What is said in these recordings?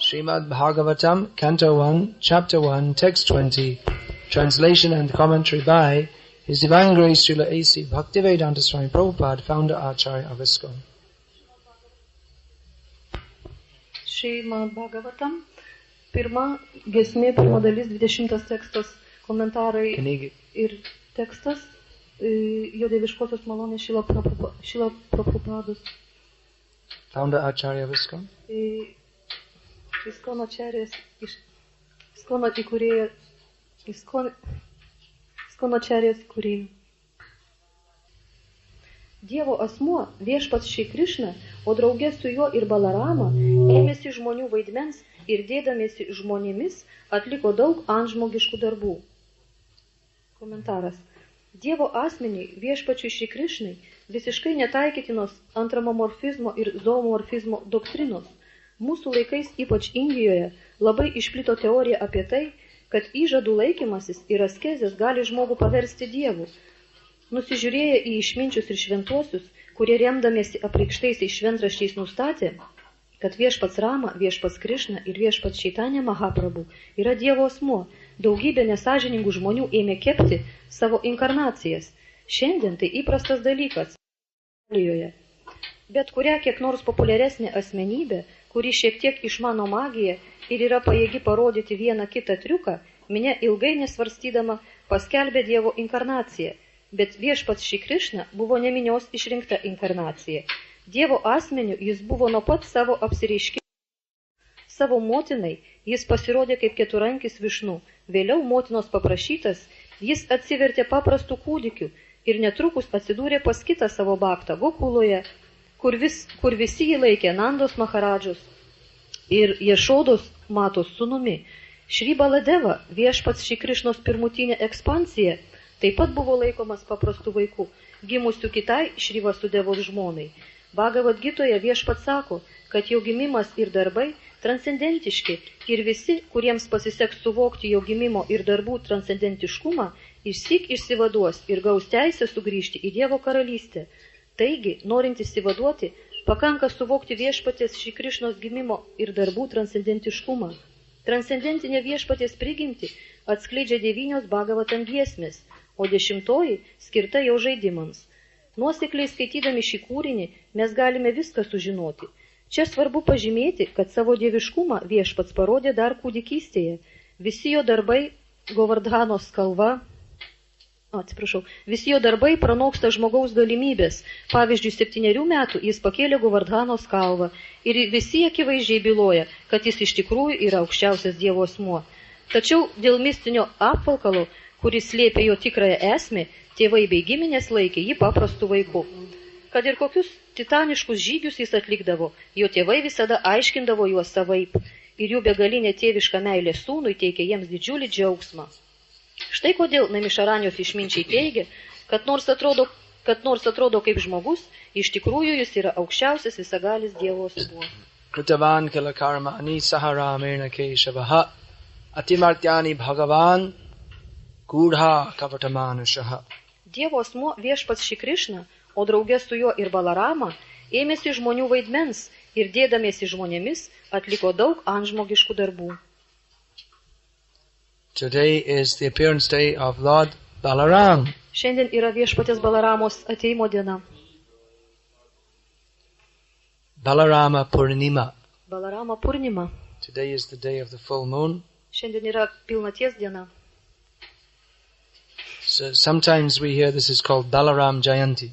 Srimad Bhagavatam, Canto 1, Chapter 1, Text 20, translation and commentary by His Divine Grace Srila A.C. Bhaktivedanta Swami Prabhupada, founder Acharya of ISKCON. Srimad Bhagavatam, pirma giesmė, pirma dalis, 20 tekstas, komentarai ir tekstas, jo dieviškosios malonės Šrila Prabhupados. Founder Acharya of ISKCON. ISKCON Acharya, ISKCON įkūrėja, ISKCON Acharya įkūrėja. Dievo asmuo, viešpats Šri Krišna, o draugė su juo ir Balarama, ėmėsi žmonių vaidmens ir dėdamiesi žmonėmis atliko daug antžmogiškų darbų. Komentaras. Dievo asmeniai viešpačiui Šri Krišnai visiškai netaikytinos antropomorfizmo ir zoomorfizmo doktrinos. Mūsų laikais, ypač Indijoje, labai išplito teorija apie tai, kad įžadų laikymasis ir askezės gali žmogų paversti dievu. Nusižiūrėję į išminčius ir šventuosius, kurie remdamiesi apreikštaisiais šventraščiais nustatė, kad viešpats Rama, viešpats Krišna ir viešpats Čaitanija Mahaprabhu yra Dievo asmuo, daugybė nesažiningų žmonių ėmė kepti savo inkarnacijas. Šiandien tai įprastas dalykas. Bet kurią kiek nors populiaresnė asmenybė, kuri šiek tiek išmano magiją ir yra pajėgi parodyti vieną kitą triuką, minia ilgai nesvarstydama paskelbė Dievo inkarnaciją. Bet viešpats Šri Krišna buvo ne minios išrinkta inkarnacija. Dievo asmeniu jis buvo nuo pat savo apsireiškimo. Savo motinai jis pasirodė kaip keturankis Višnu. Vėliau motinos paprašytas, jis atsivertė paprastų kūdikių ir netrukus atsidūrė pas kitą savo baktą Gokuloje, kur visi jį laikė Nandos Maharadžos ir Ješodos Matos sūnumi. Šri Baladeva, viešpats Šri Krišnos pirmutinė ekspansija, taip pat buvo laikomas paprastų vaikų, gimusių kitai Šri Vasudevos žmonai. Bhagavad Gitoje viešpats sako, kad jo gimimas ir darbai transcendentiški ir visi, kuriems pasiseks suvokti jo gimimo ir darbų transcendentiškumą, išsyk išsivaduos ir gaus teisę sugrįžti į Dievo karalystę. Taigi, norint išsivaduoti, pakanka suvokti viešpaties Šri Krišnos gimimo ir darbų transcendentiškumą. Transcendentinė viešpaties prigimtį atskleidžia 9 Bhagavatam giesmės, o 10 skirta jo žaidimams. Nuosekliai skaitydami šį kūrinį mes galime viską sužinoti. Čia svarbu pažymėti, kad savo dieviškumą viešpats parodė dar kūdikystėje. Visi jo darbai Govardhanos kalva, visi jo darbai pranoksta žmogaus galimybės. Pavyzdžiui, 7 metų jis pakėlė Govardhanos kalvą ir visi akivaizdžiai byloja, kad jis iš tikrųjų yra aukščiausias Dievo asmuo. Tačiau dėl mistinio apvalkalo, kuris slėpė jo tikrąją esmę, tėvai bei giminės laikė jį paprastų vaikų. Kad ir kokius titaniškus žygius jis atlikdavo, jo tėvai visada aiškindavo juos savaip ir jų begalinė tėviška meilė sūnui teikė jiems didžiulį džiaugsmą. Štai kodėl Namišaranios išminčiai teigia, kad nors atrodo kaip žmogus, iš tikrųjų jis yra aukščiausias visagalis Dievo asmuo. Kritavan kila karmani saharamena keshavaha atimartyani bhagavan gudha kavatamanushaha. Dievo asmuo viešpats Šri Krišna, o draugė su juo ir Balarama, ėmėsi žmonių vaidmens ir dėdamiesi žmonėmis atliko daug antžmogiškų darbų. Today is the appearance day of Lord Balaram. Šiandien yra viešpatės Balaramos ateimo diena. Balarama Purnima. Balarama Purnima. Today is the day of the full moon. Šiandien yra pilnaties diena. So sometimes we hear this is called Balaram Jayanti.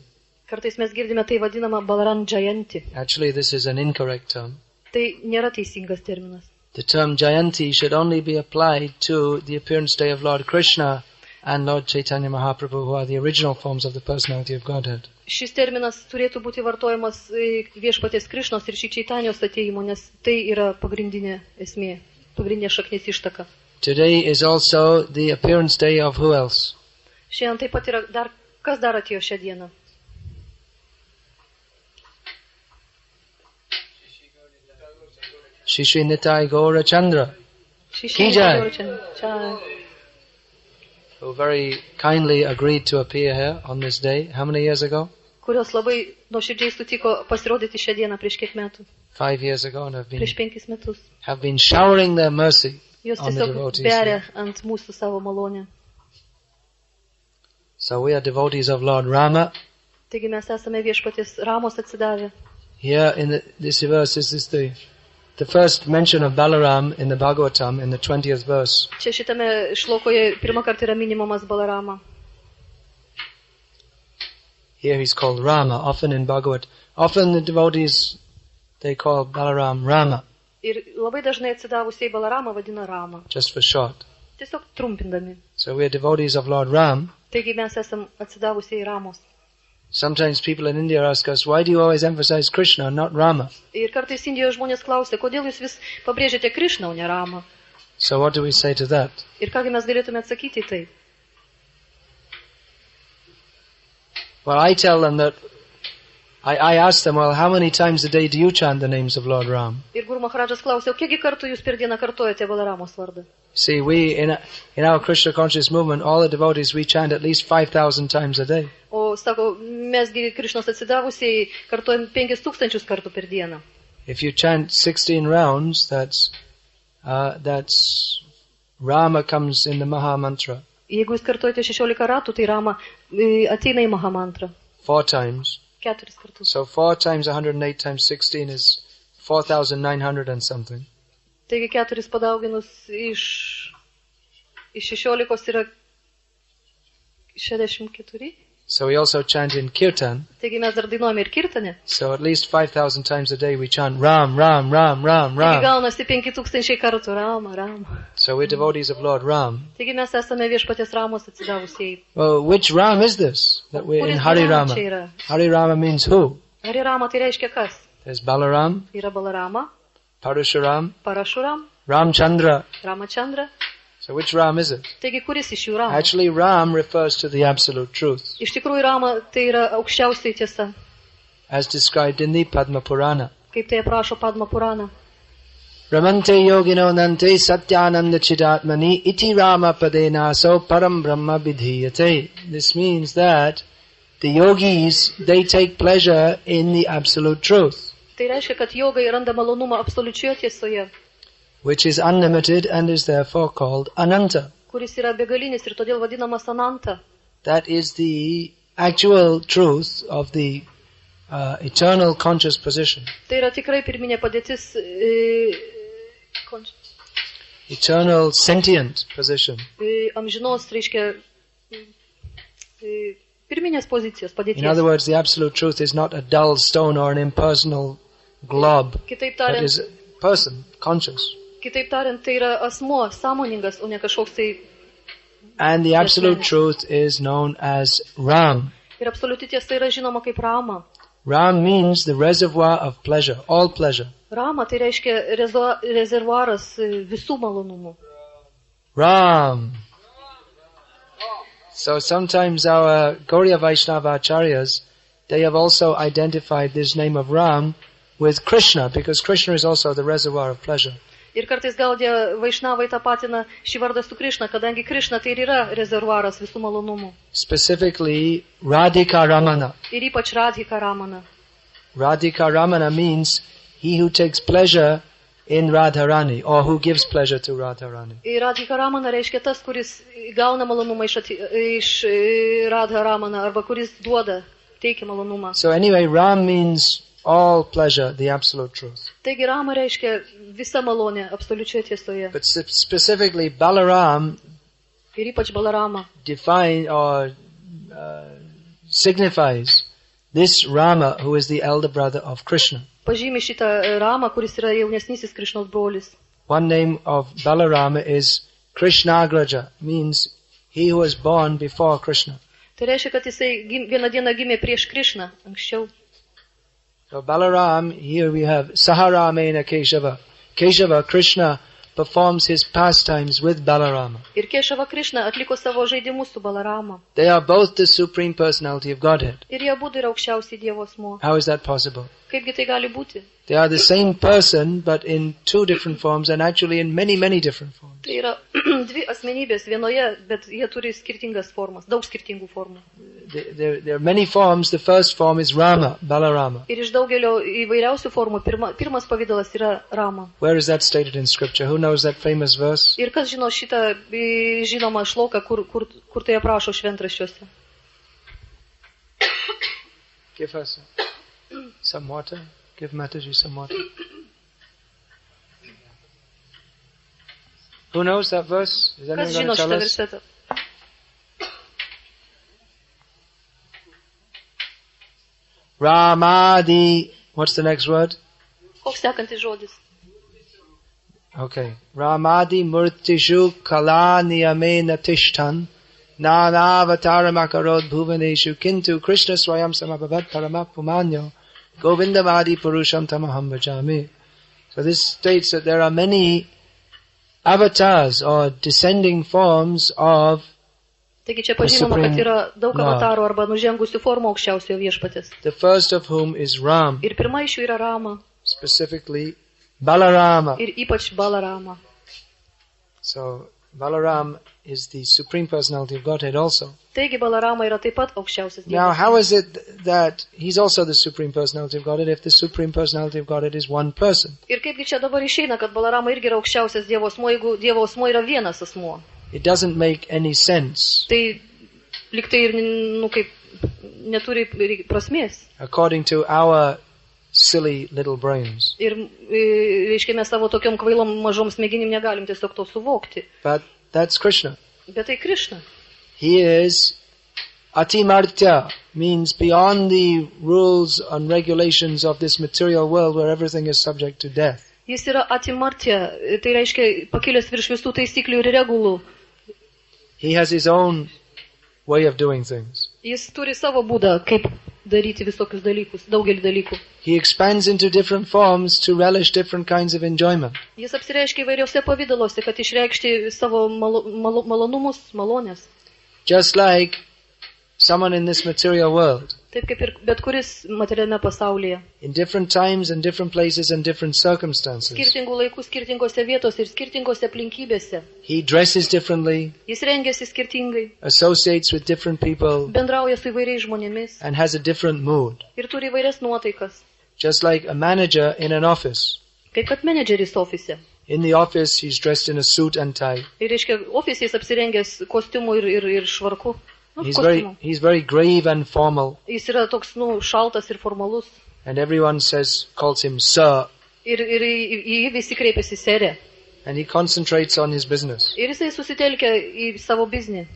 Kartais mes girdime tai vadinama Balaram Jayanti. Actually, this is an incorrect term. Tai nėra teisingas terminas. The term Jayanti should only be applied to the appearance day of Lord Krishna and Lord Chaitanya Mahaprabhu, who are the original forms of the personality of Godhead. Šis terminas turėtų būti vartojamas viešpaties Krišnos ir Šri Čaitanijos atėjimo, nes tai yra pagrindinė esmė, pagrindinė šaknis ištaka. Today is also the appearance day of who else? Šiandien taip pat yra kas dar atėjo šią dieną? Shri Nitai Gaura Chandra, who very kindly agreed to appear here on this day. How many years ago? kurios labai nuoširdžiai sutiko pasirodyti šią dieną prieš kiek metų. 5 years ago and Prieš 5 metus. have been showering their mercy Jos on the tiesiog devotees. beria ant mūsų savo malonę. So we are devotees of Lord Rama. Taigi mes esame Viešpaties Ramos atsidavę. Here in this verse, this is the first mention of Balaram in the Bhagavatam in the 20th verse. Čia šitame šlokoje pirmą kartą yra minimumas Balarama. Here he's called Rama. Often in Bhagavad, often the devotees, they call Balaram Rama, Ir labai dažnai atsidavusiai Balaramą vadina Rama. just for short. Tiesiog trumpindami. So we are devotees of Lord Ram. Taigi mes esam atsidavusiai Ramos. Sometimes people in India ask us, why do you always emphasize Krishna, not Rama? Ir kartais Indijoje žmonės klausia, kodėl jūs vis pabrėžiate Krišną, o ne Ramą. So what do we say to that? Ir kągi mes galėtume atsakyti į tai? Well, I tell them that, I ask them, well, how many times a day do you chant the names of Lord Ram? Ir Guru Maharadžas klausia, o kiekgi kartų jūs per dieną kartojate Balaramos vardą? See, we, in our Krishna conscious movement, all the devotees, we chant at least 5,000 times a day. O sako, mesgi Krišnos atsidavusiai kartojam 5000 kartų per dieną. If you chant 16 rounds, that's Rama comes in the Maha Mantra Jeigu jūs kartojate 16 ratų, tai Rama ateina į Mahamantrą 4 times. 4 kartus. So 4 times 108 times 16 is 4,900 and something. Taigi 4 padauginus iš 16 yra 64. So we also chant in Kirtan. Taigi mes dar dainuojame ir kirtane. So at least 5,000 times a day we chant Ram, Ram, Ram, Ram, Taigi Ram. gaunasi 5000 kartų Rama, Rama. So we're devotees of Lord Ram. Taigi mes esame Viešpaties Ramos atsidavusiai. Well, which Ram is this? That we're in Kuris Hari Balaramas čia Rama. yra? Hari Rama means who? Hari Rama tai reiškia kas? There's Balaram, Yra Balarama, Parashuram, Parashuram, Ramchandra. Ramachandra. So which Ram is it? Taigi kuris iš jų Rama? Actually, Ram refers to the absolute truth, Iš tikrųjų Rama tai yra aukščiausiai tiesa, as described in the Padma Purana. kaip tai aprašo Padma Purana. Ramante yogino nante satyananda chidatmani iti Rama padena so param brahma vidhiyate. This means that the yogis, they take pleasure in the absolute truth, Tai reiškia, kad jogai randa malonumą absoliučioje tiesoje, which is unlimited and is therefore called Ananta. kuris yra begalinis ir todėl vadinamas Ananta. That is the actual truth of the eternal conscious position. Tai yra tikrai pirminė padėtis, Eternal sentient position. Amžinos, reiškia, pirminės pozicijos In other padėties. words, the absolute truth is not a dull stone or an impersonal glob, Kitaip but tariant, is a person, conscious. tai yra asmuo, sąmoningas, o ne kažkoks tai. And the absolute truth is known as Ram. Ir absoliuti tiesa yra žinoma kaip Rama. Ram means the reservoir of pleasure, all pleasure. Rama tai reiškia rezervuaras visų malonumų. Ram. So sometimes our Gauriya Vaishnava acharyas, they have also identified this name of Ram with Krishna, because Krishna is also the reservoir of pleasure. Ir kartais gal tie Vaišnavai tapatina šį vardą su Krišna, kadangi Krišna tai ir yra rezervuaras visų malonumų. Specifically, Radhika Ramana. Ir ypač Radhika Ramana. Radhika Ramana means he who takes pleasure in Radharani, or who gives pleasure to Radharani. Ir Radhika Ramana reiškia tas, kuris gauna malonumą iš Radha Ramana, arba kuris duoda, teikia malonumą. So anyway, Ram means all pleasure, the absolute truth. Taigi Rama reiškia visa malonė absoliučioje tiesoje. But specifically, Balaram Ir ypač Balarama define or signifies this Rama who is the elder brother of Krishna. pažymi šitą Ramą, kuris yra jaunesnysis Krišnos brolis. One name of Balarama is Krishnagraja, means he who was born before Krishna. Tai reiškia, kad jisai vieną dieną gimė prieš Krišną, anksčiau. So Balaram, here we have Saharamena Keshava. Keshava, Krishna, performs his pastimes with Balarama. Ir Kešava Krišna atliko savo žaidimus su Balarama. They are both the Supreme Personality of Godhead. Ir jie abudu yra aukščiausiai Dievo asmuo. How is that possible? Kaipgi tai gali būti? They are the same person, but in two different forms, and actually in many, many different forms. Tai yra dvi asmenybės vienoje, bet jie turi skirtingas formas, daug skirtingų formų. there are many forms. The first form is Rama, Balarama. Ir iš daugelio įvairiausių formų pirmas pavydalas yra Rama. Where is that stated in scripture? Who knows that famous verse? Ir kas žino šitą žinomą šloką, kur tai aprašo šventraščiuose? Give her some water. Give Mataji some water. Who knows that verse? Is anyone Kas going žino to tell šitą us? versetą? Ramadi. What's the next word? Koks sekantis žodis? Okay. Ramadi murtishu kala niyamena tishtan nanavataram akarod bhuvaneshu kintu Krishna swayam samabhavat paramapumanyo govindamadi purusham tamaham bhajami. So this states that there are many avatars or descending forms of Taigi čia pažymama, kad yra daug avatarų arba nužengusių formų aukščiausiojo viešpatės. the first of whom is Ram, Ir pirma iš jų yra Rama. specifically Balarama. Ir ypač Balarama. So Balaram is the Supreme Personality of Godhead also. Taigi Balarama yra taip pat aukščiausias Now, Dievas. how is it that he's also the Supreme Personality of Godhead if the Supreme Personality of Godhead is one person? Ir kaipgi čia dabar išeina, kad Balarama irgi yra aukščiausias Dievo asmuo, jeigu Dievo asmuo yra vienas asmuo. It doesn't make any sense. Tai liktai ir, kaip, neturi prasmės. According to our silly little brains. Ir, reiškia, mes savo tokiom kvailom mažom smegenim negalim tiesiog to suvokti. But that's Krishna. Bet tai Krishna. He is Atimartya, means beyond the rules and regulations of this material world where everything is subject to death. Jis yra atimartya, tai reiškia pakilęs virš visų taisyklių ir regulų. He has his own way of doing things. Jis turi savo būdą, kaip daryti visokius dalykus, daugelį dalykų. He expands into different forms to relish different kinds of enjoyment. Jis apsireiškia įvairiose pavydaluose, kad išreikšti savo malonumus, malonės. Just like someone in this material world, Taip kaip ir bet kuris materialiame pasaulyje. in different times and different places and different circumstances. Skirtingų laikų, skirtingose vietose ir skirtingose aplinkybėse. He dresses differently, Jis rengiasi skirtingai, associates with different people, bendrauja su įvairiais žmonėmis and has a different mood. ir turi įvairias nuotaikas. Just like a manager in an office. Kaip kad menedžeris ofise. In the office, he's dressed in a suit and tie. Ir reiškia, ofise jis apsirengęs kostiumu ir švarku. Nu, He's kostiumu. very grave and formal, Jis yra toks, šaltas ir formalus. and everyone calls him sir, Ir į jį visi kreipiasi serė. and he concentrates on his business. Ir jisai susitelkia į savo biznį.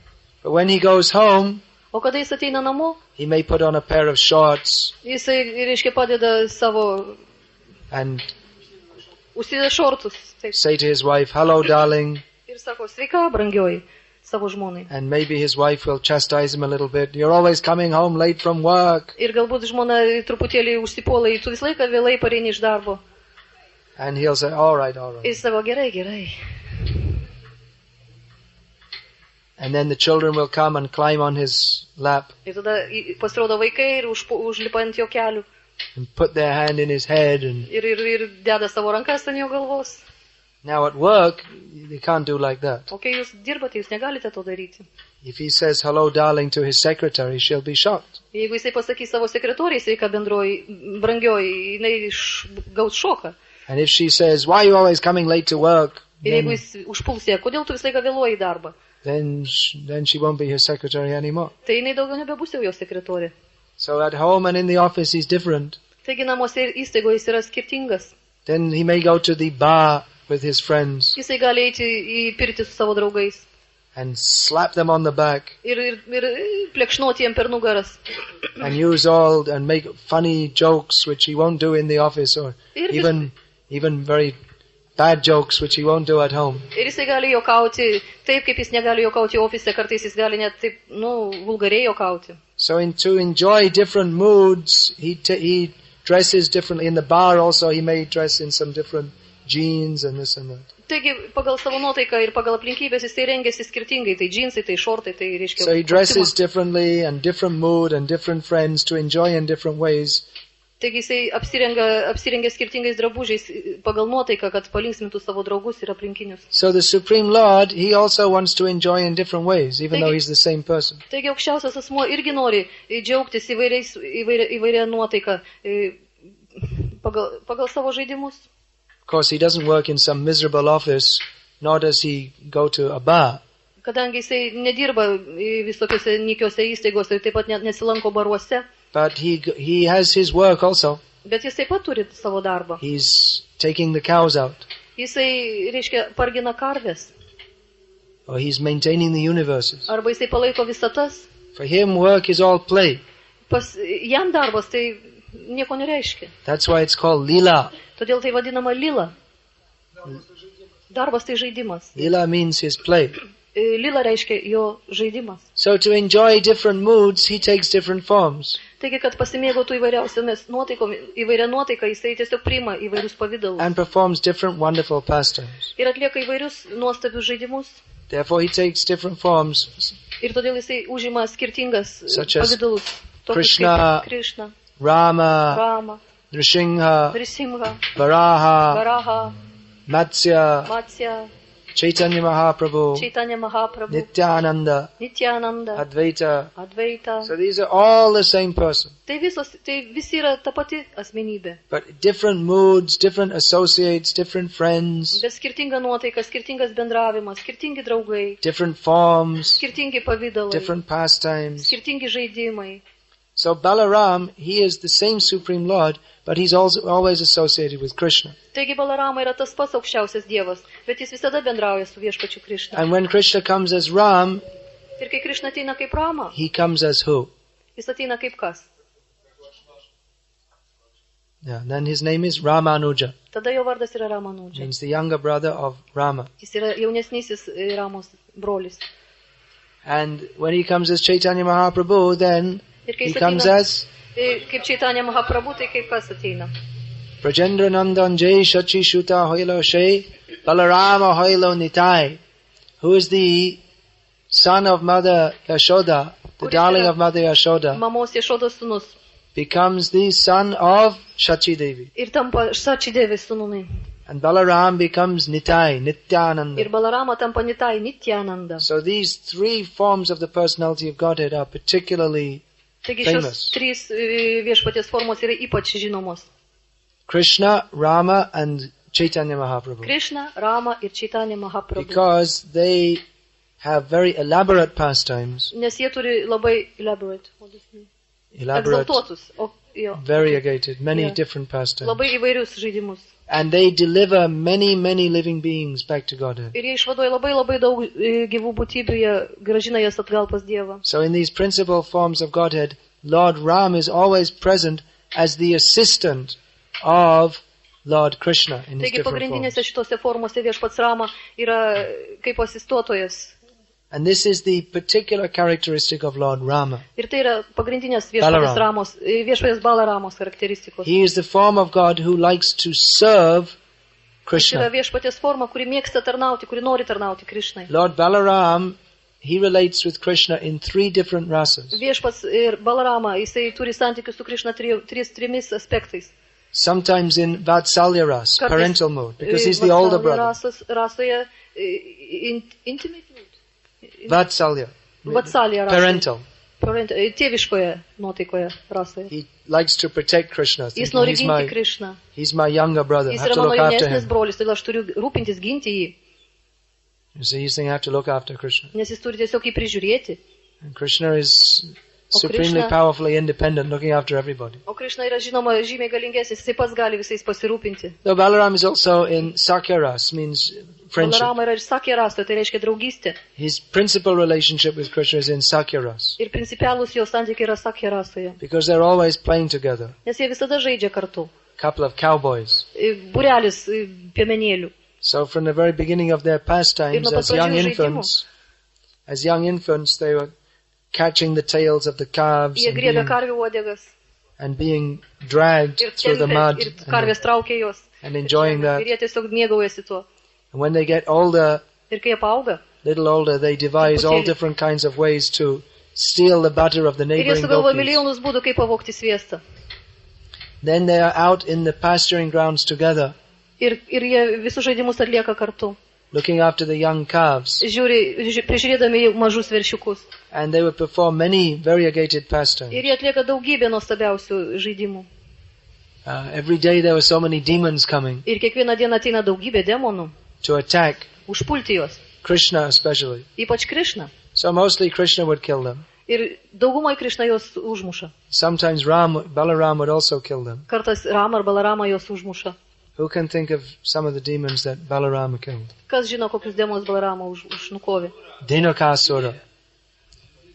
But when he goes home, O kada jis ateina namo, he may put on a pair of shorts jisai, reiškia, padeda savo, and užsideda šortus. Taip. say to his wife, "Hello, darling," Ir sako, sveika, brangioji, savo žmonai. and maybe his wife will chastise him a little bit. "You're always coming home late from work," Ir galbūt žmona truputėlį užsipuola, tu visą laiką vėlai pareini iš darbo. and he'll say, "All right, all Ir right." sako, gerai. And then the children will come and climb on his lap Ir tada pasirodo vaikai ir užlipa ant jo kelių. and put their hand in his head. And Ir deda savo rankas ant jo galvos. now at work, they can't do like that. O kai jūs dirbate, jūs negalite to daryti. If he says "hello, darling" to his secretary, she'll be shocked. Jeigu jisai pasakys savo sekretoriai, sveika bendroji, brangioji, jinai gaus šoką. And if she says, "Why are you always coming late to work?" Ir jeigu jis užpuls ją, kodėl tu visą laiką vėluoji į darbą, then she won't be his secretary anymore. tai jinai daugiau nebebus jau jo sekretorė. So at home and in the office, he's different. Taigi namuose ir įstaigoje jis yra skirtingas. Then he may go to the bar with his friends Jisai gali eiti į pirtį su savo draugais and slap them on the back ir plekšnoti jiem per nugaras. and and make funny jokes which he won't do in the office, or even very bad jokes which he won't do at home. Ir jisai gali juokauti taip, kaip jis negali juokauti ofise, kartais jis gali net taip, vulgariai juokauti. So to enjoy different moods, he dresses differently. In the bar also, he may dress in some different jeans and this and that. Taigi, pagal savo nuotaiką ir pagal aplinkybės jisai rengiasi skirtingai, tai džinsai, tai šortai, tai reiškia. So he dresses differently and different mood and different friends to enjoy in different ways Taigi jisai apsirengia skirtingais drabužiais pagal nuotaiką, kad palinksmintų savo draugus ir aplinkinius. So the Supreme Lord, he also wants to enjoy in different ways, even though he's the same person. Taigi aukščiausias asmuo irgi nori džiaugtis įvairia nuotaika pagal savo žaidimus. Of course, he doesn't work in some miserable office, nor does he go to a bar. Kadangi jisai nedirba visokiose nykiose įstaigose ir taip pat nesilanko baruose. But he has his work also. Bet jis taip pat turi savo darbą. He's taking the cows out. Jisai, reiškia, pargina karves. Or he's maintaining the universes. Arba jisai palaiko visatas. For him, work is all play. Jam darbas tai nieko nereiškia. That's why it's called lila. Todėl tai vadinama lila. Darbas tai žaidimas. Lila means his play. Lila reiškia jo žaidimas. So to enjoy different moods, he takes different forms. Taigi, kad pasimėgautų įvairia nuotaika, jisai tiesiog priima įvairius pavydalus. And performs different wonderful pastimes. Ir atlieka įvairius nuostabius žaidimus. Therefore he takes different forms. Ir todėl jisai užima skirtingas Such as pavydalus. Krishna, Krishna, Rama, Rama, Nrsimha, Nrisimha, Varaha, Varaha, Matsya, Matsya, Chaitanya Mahaprabhu, Chaitanya Mahaprabhu, Nityananda, Nityananda, Advaita. Advaita. So these are all the same person. Tai visi yra ta pati asmenybė. But different moods, different associates, different friends, Bet skirtinga nuotaika, skirtingas bendravimas, skirtingi draugai, different forms, skirtingi pavydalai, different pastimes. skirtingi žaidimai. So Balaram, he is the same Supreme Lord, but he's also always associated with Krishna. Taigi Balarama yra tas pats aukščiausias dievas, bet jis visada bendrauja su viešpačiu Krishna. And when Krishna comes as Ram, Ir kai Krishna ateina kaip Rama, he comes as who? jis ateina kaip kas? Yeah, then his name is Ramanuja, Tada jo vardas yra Ramanudža. means the younger brother of Rama. Jis yra jaunesnysis Ramos brolis. And when he comes as Chaitanya Mahaprabhu, then Ir kai he jis comes ateina as kaip Chaitanya Mahaprabhu, tai kaip kas ateina? Prajendra Nandan Jai Shachi Shuta Hoilo Shai Balarama Hoilo Nitai, who is the son of Mother Yashoda, the darling of Mother Yashoda, Mamos Ješodos sūnus. becomes the son of Shachi Devi. Ir tampa Šačidevės sūnumi. And Balaram becomes Nitai, Nityananda. Ir Balarama tampa Nitai, Nityananda. So these three forms of the personality of Godhead are particularly Taigi famous. šios trys viešpaties formos yra ypač žinomos. Krishna, Rama and Chaitanya Mahaprabhu. Krishna, Rama ir Chaitanya Mahaprabhu. Because they have very elaborate pastimes, Nes jie turi labai elaborate, egzaltuotus, variegated, many Yeah. different pastimes. labai įvairius žaidimus. And they deliver many, many living beings back to Godhead. Ir jie išvaduoja labai daug gyvų būtybių, jie gražina jas atgal pas Dievą. So in these principal forms of Godhead, Lord Ram is always present as the assistant of Lord Krishna in his Taigi different pagrindinėse forms. šitose formose viešpats Rama yra kaip asistuotojas. And this is the particular characteristic of Lord Rama. Ir tai yra pagrindinės Balaram. viešpatės Balaramos charakteristikos. He is the form of God who likes to serve Jis yra Krishna. viešpatės forma, kuri mėgsta tarnauti, kuri nori tarnauti Krishnai. Lord Balaram, he relates with Krishna in three different rasas. Viešpats ir Balarama, jisai turi santykius su Krishna trimis aspektais. Sometimes in Vatsalya ras, Kartais, parental mode, because he's the older brother. Rasoje intimate mood. Vatsalya, Vatsalya rasoje. parental. Tėviškoje nuotaikoje rasoje. He likes to protect Krishna. Jis thinking, nori ginti Krishną. he's my younger brother. I Jis have yra to mano look after jaunesnis him. brolis, todėl aš turiu rūpintis, ginti jį. You see, he's saying I have to look after Krishna. Nes jis turi tiesiog jį prižiūrėti. And Krishna is O supremely Krishna- powerfully independent, looking after everybody. O Krishna yra žinoma žymiai galingesnis, jisai pats gali visais pasirūpinti. So Balaram is also in Sakya ras, means friendship. Balarama yra ir sakė rasto, tai reiškia draugystė. His principal relationship with Krishna is in Sakya ras, Ir principialūs jo santykiai yra sakė rasoje. because they're always playing together. Nes jie visada žaidžia kartu. Couple of cowboys. Būrelis piemenėlių. So from the very beginning of their pastimes, nuo pat as young pradžių infants, they were catching the tails of the calves Jie griebia and karvių uodegas. being dragged Ir through the mud ir karvės traukia juos. and enjoying that. Ir jie tiesiog mėgaujasi tuo. And when they get older, Ir kai jie paauga, little older, they devise all Truputėlį. different kinds of ways to steal the butter of the ir jie neighboring sugalvoja gopis. milijonus būdų, kaip pavogti sviestą. Then they are out in the pasturing grounds together, Ir jie visus žaidimus atlieka kartu. looking after the young calves. Prižiūrėdami jau mažus veršiukus. And they would perform many variegated pastimes. Ir jie atlieka daugybę nuostabiausių žaidimų. Every day there were so many demons coming Ir kiekvieną dieną ateina daugybė demonų. to attack Užpulti juos. Krishna especially. Ypač Krišna. So mostly Krishna would kill them. Ir daugumai Krišna juos užmuša. Sometimes Balaram would also kill them. Kartais Rama ar Balarama juos užmuša. Who can think of some of the demons that Balarama killed? Kas žino, kokius demonus Balarama užnukovė? Dhenukasura.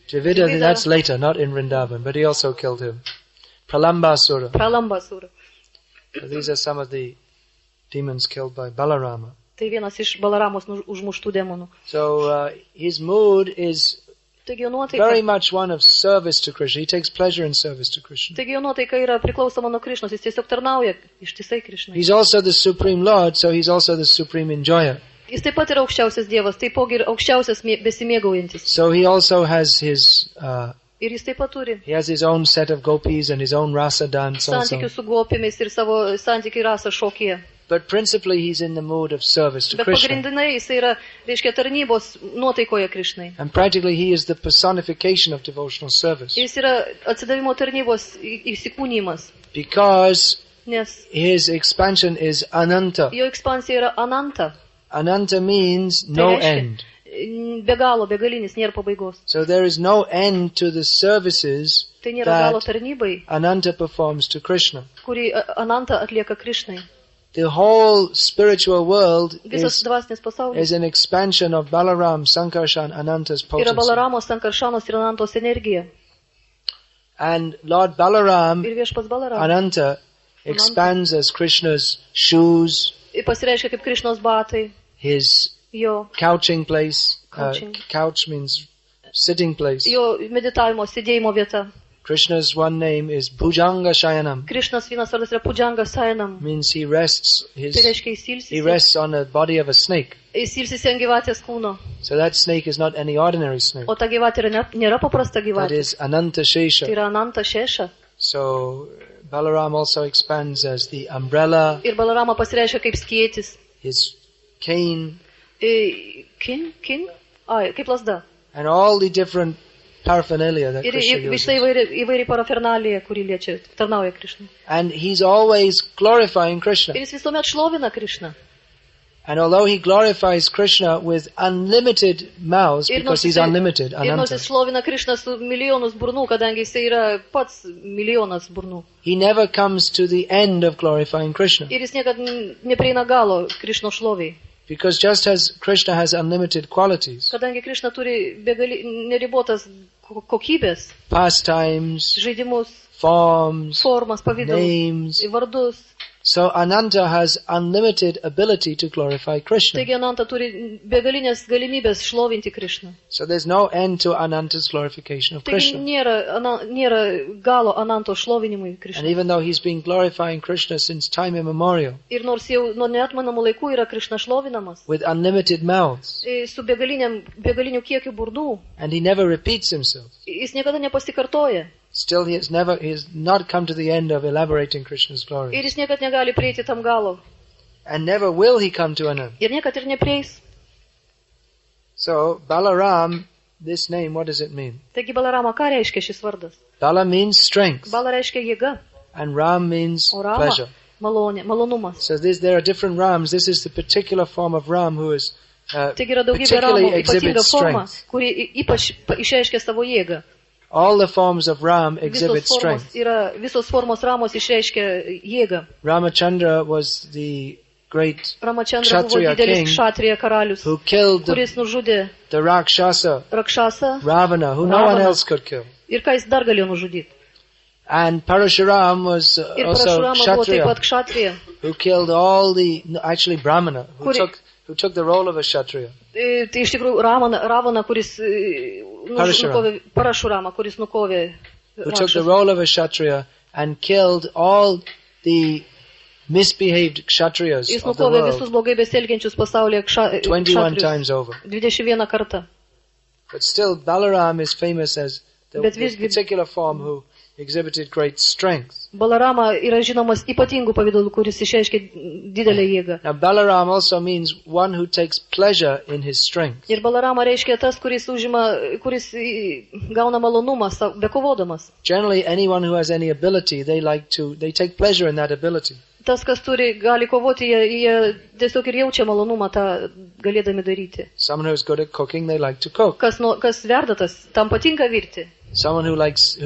Dravida, that's later, not in Vrindavan, but he also killed him. Pralambasura. Pralambasura. So these are some of the demons killed by Balarama. Tai vienas iš Balaramos užmuštų demonų. So his mood is Taigi jo very nuotaika, much one of service to Krishna. He takes pleasure in service to Krishna. taigi jo nuotaika yra priklausoma nuo Krišnos, jis tiesiog tarnauja ištisai Krišnai. He's also the Supreme Lord, so he's also the Supreme Enjoyer. Jis taip pat yra aukščiausias Dievas, taipogi ir aukščiausias besimėgaujantis. So he also has his Ir jis taip pat turi own set of gopis and his own rasa dance also. santykių su gopimis ir savo santykių rasą šokyje. But principally he's in the mood of service to Bet Krishna. pagrindinai jis yra, reiškia, tarnybos nuotaikoje Krišnai. And practically he is the personification of devotional service. Jis yra atsidavimo tarnybos įsikūnymas, Because nes his expansion is ananta. jo ekspansija yra ananta. Ananta means Tai no reiškia, end. Be galo, begalinis, nėra pabaigos. So there is no end to the services Tai nėra galo that tarnybai, Ananta performs to Krishna. kurį Ananta atlieka Krišnai. The whole spiritual world Visas is dvasinis pasaulis an expansion of Balaram, Sankarshan, Ananta's yra potency. Balaramos, Sankaršanos ir Anantos energija. And Lord Balaram, Ir viešpats Balaramos Ananta, expands as Krishna's shoes, pasireiškia kaip Krišnos batai, his jo, couching place. Couching. Couch means sitting place. jo meditavimo, sėdėjimo vieta. Krishna's one name is Bhujanga Shayanam. Krišnas vienas vardas yra Pudžanga Sainam. Means he rests Tai his reiškia he rests on the body of a snake. jis ilsisi ant gyvatės kūno. So that snake is not any ordinary snake. O ta gyvatė nėra paprasta That gyvatė. is Ananta Tai Shesha. yra Ananta Šeša. So Balaram also expands as the umbrella, Ir Balarama pasireiškia kaip skėtis. his cane, Kin? Ai, kaip lasda. and all the different paraphernalia that Ir Krishna visai uses. įvairi parafernalija, kuri liečia, tarnauja Krišnai. And he's always glorifying Krishna. Ir jis visuomet šlovina Krišną. And although he glorifies Krishna with unlimited mouths, Ir because he's unlimited, ir nors Ananta, jis šlovina Krišną su milijonus burnų, kadangi jis yra pats milijonas burnų. he never comes to the end of glorifying Krishna. Ir jis niekad neprieina galo Krišno šloviai. Because just as Krishna has unlimited qualities, Kadangi Krišna turi neribotas kokybės, pastimes, žaidimus, forms, formas, pavydalus, names, vardus. so Ananta has unlimited ability to glorify Krishna. Taigi Ananta turi begalinės galimybės šlovinti Krišną. So there's no end to Ananta's glorification of Taigi Krishna. nėra galo Ananto šlovinimui And Krišnai. even though he's been glorifying Krishna since time immemorial, Ir nors jau nuo neatmanamų laikų yra Krišna šlovinamas, with unlimited mouths, su begaliniu kiekiu burdų, and he never repeats himself, jis niekada nepasikartoja. still he has not come to the end of elaborating Krishna's glory. Ir jis niekad negali prieiti tam galo. And never will he come to an end. Ir niekad ir neprieis. So, Balaram, this name, what does it mean? Taigi Balarama, ką reiškia šis vardas? Bala means strength, Bala reiškia jėga, and Ram means o Rama pleasure. malonė, malonumas. So there are different Rams. This is the particular form of Ram who is Taigi yra daugybė particularly Ramų, ypatinga exhibits forma, strength. kuri ypač išreiškia savo jėgą. All the forms of Ram exhibit strength. Visos formos Ramos išreiškia jėgą. Ramachandra was the great Ramachandra buvo Kshatriya didelis king Kshatriya karalius, who killed kuris nužudė the Rakshasa, Rakšasą Ravana, who no one Ravana. else could kill. ir ką jis dar galėjo nužudyti. And Parashuram was Ir also Parashurama buvo taip pat Kshatriya, Kshatriya, who killed all the, actually Brahmana, Kuri- who took the role of a Kshatriya. Tai iš tikrųjų Ravana, kuris nukovė Parashurama, kuris nukovė Who took the Rakšasą. role of a Kshatriya and killed all the misbehaved Kshatriyas Jis of the nukovė visus world blogai besielgiančius pasaulyje 21 Kshatriyus times over. 21 kartą. But still, Balaram is famous as the Bet visgi- particular form who exhibited great strength. Balarama yra žinomas ypatingų pavydalų, kuris išreiškia didelę jėgą. Now Balaram also means one who takes pleasure in his strength. Ir Balarama reiškia tas, kuris gauna malonumą bekovodamas. Generally, anyone who has any ability, they take pleasure in that ability. Tas, kas gali kovoti, jie tiesiog ir jaučia malonumą tą galėdami daryti. Someone who is good at cooking, they like to cook. Kas verda tas, tam patinka virti. Someone who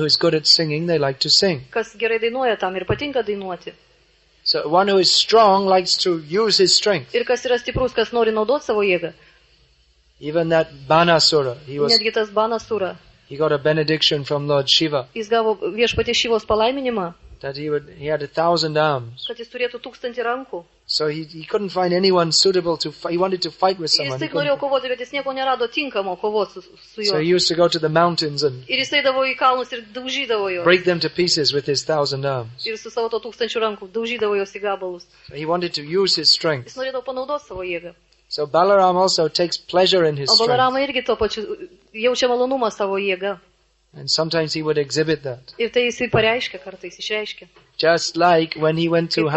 is good at singing, they like to sing. Kas gerai dainuoja, tam ir patinka dainuoti. So one who is strong likes to use his strength. Ir kas yra stiprus, kas nori naudoti savo jėgą. Even that Banasura, Netgi tas Banasura. He got a benediction from Lord Shiva. Jis gavo viešpaties Šivos palaiminimą. That he had 1,000 arms. Kad jis turėtų 1000 rankų. So he couldn't find anyone suitable to fight. He wanted to fight with someone. Jis tik norėjo kovoti, bet jis nieko nerado tinkamo kovoti su juo. So he used to go to the mountains and Ir jis eidavo į kalnus ir daužydavo juos. break them to pieces with his 1,000 arms. Ir su savo 1000 rankų daužydavo juos į gabalus. So he wanted to use his strength. Jis norėdavo panaudoti savo jėgą. So Balaram also takes pleasure in his O strength. Balarama irgi to pačiu jaučia malonumą savo jėgą. And sometimes he would exhibit that. Ir tai jisai pareiškia, kartais išreiškia. Just like when he went to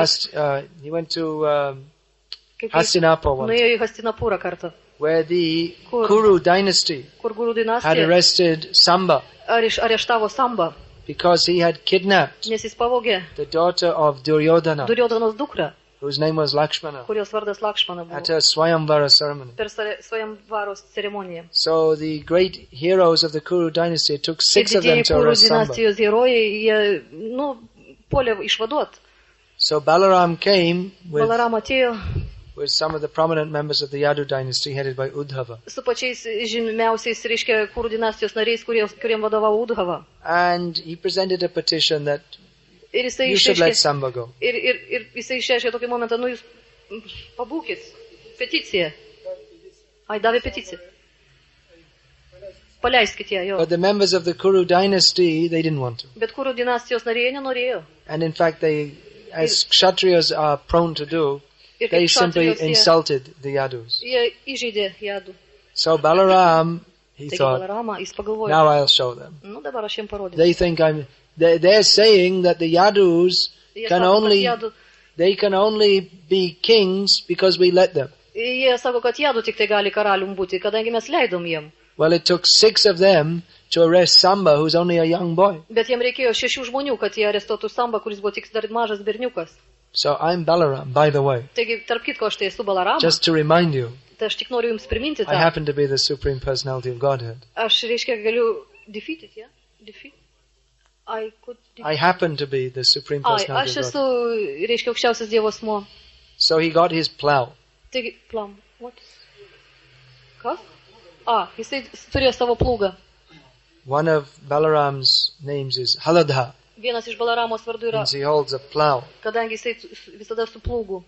Hastinapur once, Nuėjo į Hastinapūrą kartą, where the Kur? Kuru dynasty kur Guru had dinastija arrested Samba areštavo Sambą, because he had kidnapped nes jis pavogė the daughter of Duryodhana, Duryodanos dukrą, whose name was Lakshmana, kurios vardas Lakšmana at buvo, a Swayamvara ceremony. per Svajamvaros ceremoniją. So the great heroes of the Kuru dynasty, it took 6 of them Didieji to Kuru arrest Samba. dinastijos herojai, jie, puolė išvaduot. So Balaram came Balaram atėjo with some of the prominent members of the Yadu dynasty headed by Uddhava. su pačiais žymiausiais, reiškia, Kuru dinastijos nariais, kuriem vadovavo Uddhava. And he presented a petition that Ir jisai you should let išreiškė, Samba go. ir jisai išreiškė tokį momentą, jūs pabūkit, peticiją. Ai, davė peticiją. Paleiskit ją, jo. But the members of the Kuru dynasty, they didn't want to. Bet Kuru dinastijos nariai nenorėjo. And in fact, they, as Kshatriyas are prone to do, Ir they kaip simply Kshatrijos insulted the Yadus. jie įžeidė jadų. So Balaram, he Taigi thought, Balarama, jis pagalvojo, now I'll show them. Dabar aš jiems parodysiu. They think they're saying that the Yadus Jie can sako, kad only, jadų, they can only be kings because we let them. jie sako, kad jadų tik tai gali karalium būti, kadangi mes leidom jiem. Well, it took 6 of them to arrest Samba, who's only a young boy. Bet jiem reikėjo 6 žmonių, kad jie arestuotų Sambą, kuris buvo tik dar mažas berniukas. So I'm Balaram, by the way. Taigi, tarp kitko, aš tai esu Balarama. Just to remind you, Tai aš tik noriu jums priminti I tą. happen to be the Supreme Personality of Godhead. Aš, reiškia, galiu defeat it, yeah? Defeat? I could defeat. I happen to be the Supreme Ai, Personality aš of esu, Godhead. reiškia, aukščiausias Dievo asmuo. So he got his plow. Taigi, plam. What? Kas? Jisai turėjo savo plūgą. One of Balaram's names is Haladha, Vienas iš Balaramos vardų yra, means he holds a plow. kadangi jisai visada su plūgu.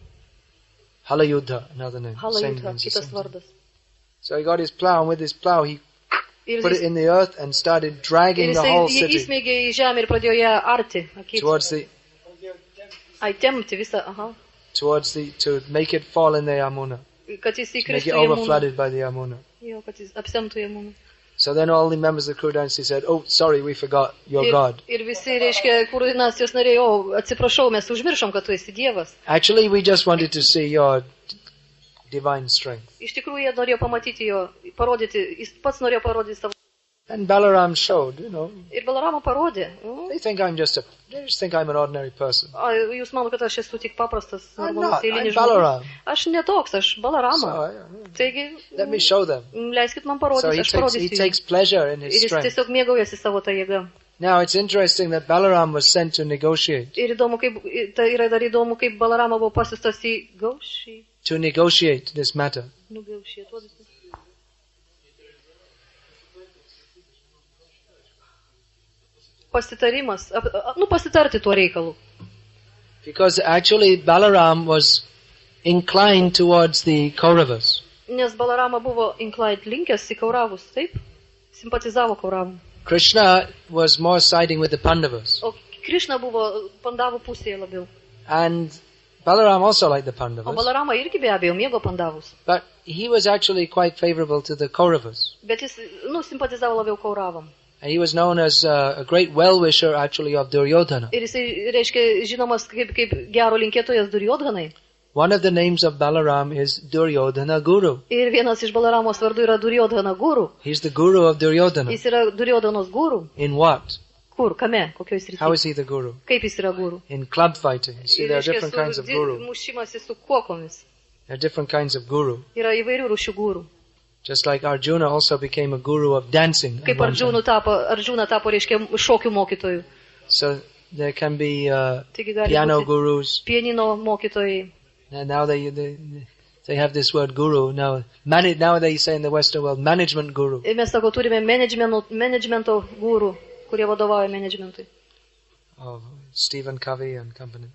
Halayudha, another name. Same Halajudha, means the kitas same thing. vardas. So he got his plow, and with his plow he Ir put it in the earth and started dragging the whole jisai city įsmeigė į žemę ir pradėjo ją arti. Tempti visą, to make it fall in the Yamuna, kad jis to make įkristų it Jamuną. overflooded by the Yamuna. Jo, kad jis apsemtų Jamuną. So then all the members of the Kuru dynasty said, "Oh, sorry, we forgot your God." Ir visi, reiškia, Kuru dinastijos nariai, atsiprašau, mes užmiršom, kad tu esi Dievas. Actually, we just wanted to see your divine strength. Iš tikrųjų, jie norėjo pamatyti jo, parodyti, jis pats norėjo parodyti savo. And Balaram showed, Ir Balarama parodė. they just think I'm an ordinary person. Jūs mano, kad aš esu tik paprastas, I'm normalus, not, I'm eilinis Balaram. žmogus. Aš netoks, aš Balarama. So, Taigi, let me show them. leiskit man So parodyti, he aš takes parodysiu. pleasure in Ir his jis strength. tiesiog mėgaujasi savo tą jėgą. Now it's interesting that Balaram was sent to negotiate. Ir įdomu, tai yra dar įdomu, kaip Balarama buvo pasiustas į Gaušį. To negotiate this matter. Nugaušį, atvadas. Pasitarimas, pasitarti tuo reikalu. Because actually Balaram was inclined towards the Kauravas. Nes Balarama buvo inclined linkęs į Kauravus, taip? Simpatizavo Kauravam. Krishna was more siding with the Pandavas. O Krišna buvo Pandavų pusėje labiau. And Balaram also liked the O Pandavas. Balarama irgi be abejo mėgo Pandavus. But he was actually quite favorable to the Kauravas. Bet jis, simpatizavo labiau Kauravam. And he was known as a great well-wisher actually of Duryodhana. Ir jisai, reiškia, žinomas kaip gero linkėtojas Duryodhanai. One of the names of Balaram is Duryodhana Guru. Ir vienas iš Balaramos vardų yra Duryodhana guru. He's the guru of Duryodhana. Jis yra Duryodhanos guru. In what? Kur, kame, kokioj srityje? How is he the guru? Kaip jis yra guru? In club fighting. You see, there are different kinds of guru. Mušimasi su kuokomis. There are different kinds of guru. Yra įvairių rūšių gūrų. Just like Arjuna also became a guru of dancing. at Kaip one time. Arjuna tapo, reiškia, šokių mokytojų. So there can be Taigi gali piano būti gurus. pianino mokytojai. And now they have this word guru. Now they say in the Western world management guru. Ir mes, sako, turime managemento gūrų, kurie vadovauja managementui. Oh, Stephen Covey and company.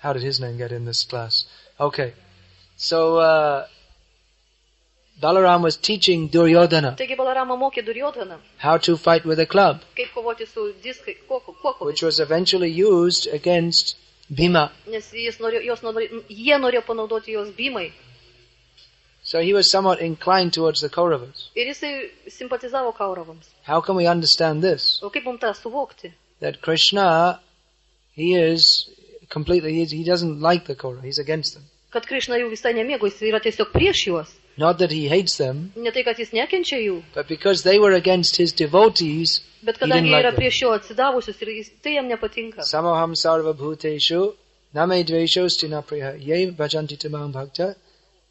How did his name get in this class? Okay. So Balaram was teaching Duryodhana Taigi Balarama mokė Duryodhaną, how to fight with a club, kaip kovoti su diskai, kuokomis. which was eventually used against Bhima. Nes jie norėjo panaudoti jos Bhimai. So he was somewhat inclined towards the Kauravas. Ir jisai simpatizavo Kauravams. How can we understand this? O kaip mums tą suvokti? That Krishna, he is completely, he doesn't like the Kauravas, he's against them. Kad Krišna jų visai nemėgo, jis yra tiesiog prieš juos. Not that he hates them, Ne tai, kad jis nekenčia jų, but because they were against his devotees, bet he kadangi didn't jie like yra them. prieš jo atsidavusius ir tai jam nepatinka. Samaham sarva bhuteshu, name dvesho stinapriya, ye bhajanti tamam bhakta,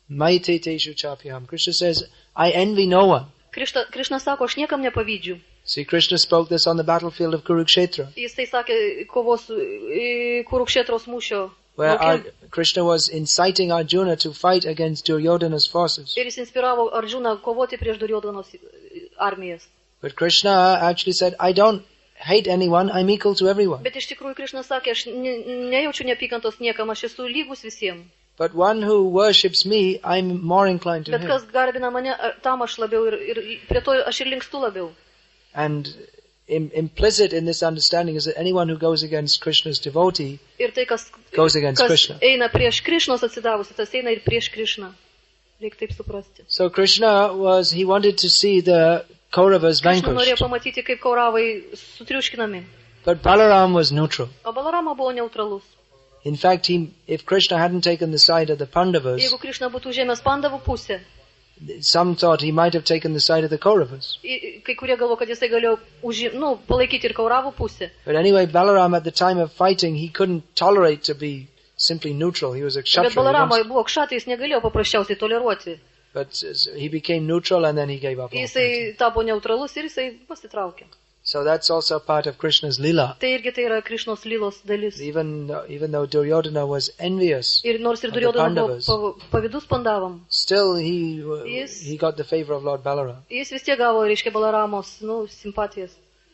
maite teshu chapyam. Krishna says, I envy no one. Krišna sako, aš niekam nepavydžiu. See, Krishna spoke this on the battlefield of Kurukshetra, Jis tai sakė kovos Kurukšetros mūšio. where lauke. Krishna was inciting Arjuna to fight against Duryodhana's forces. Ir jis inspiravo Arjuną kovoti prieš Duryodhanos armijas. But Krishna actually said, I don't hate anyone, I'm equal to everyone. Bet iš tikrųjų Krišna sakė, aš nejaučiu neapykantos niekam, aš esu lygus visiems. But one who worships me, I'm more inclined to Bet him. kas garbina mane, tam aš labiau ir prie to aš ir linkstu labiau. And implicit in this understanding is that anyone who goes against Krishna's devotee Ir tai, kas goes against Krishna. eina prieš Krišnos atsidavusi, tas eina ir prieš Krišną. Reikia taip suprasti. So Krishna he wanted to see the Kauravas Krišna norėjo vanquished. pamatyti, kaip kauravai sutriuškinami. But Balaram was neutral. O Balarama buvo neutralus. In fact, if Krishna hadn't taken the side of the Pandavas, Jeigu Krišna būtų užėmęs Pandavų pusę, some thought he might have taken the side of the Kauravas. kai kurie galvo, kad jisai galėjo palaikyti ir kauravų pusę. But anyway, Balaram at the time of fighting, he couldn't tolerate to be simply neutral. He was a Bet kshatriya. Balaramai buvo kšatai, jis negalėjo paprasčiausiai toleruoti. But he became neutral and then he gave up. all fighting. Jisai tapo neutralus ir jisai pasitraukė. So that's also part of Krishna's lila. Tai irgi tai yra Krišnos lylos dalis. Even though Duryodhana was envious, Ir nors ir of the Duryodhana Pandavas, buvo pavydus Pandavam, still he got the favor of Lord Balaram. jis vis tiek gavo, reiškia, Balaramos, simpatijas.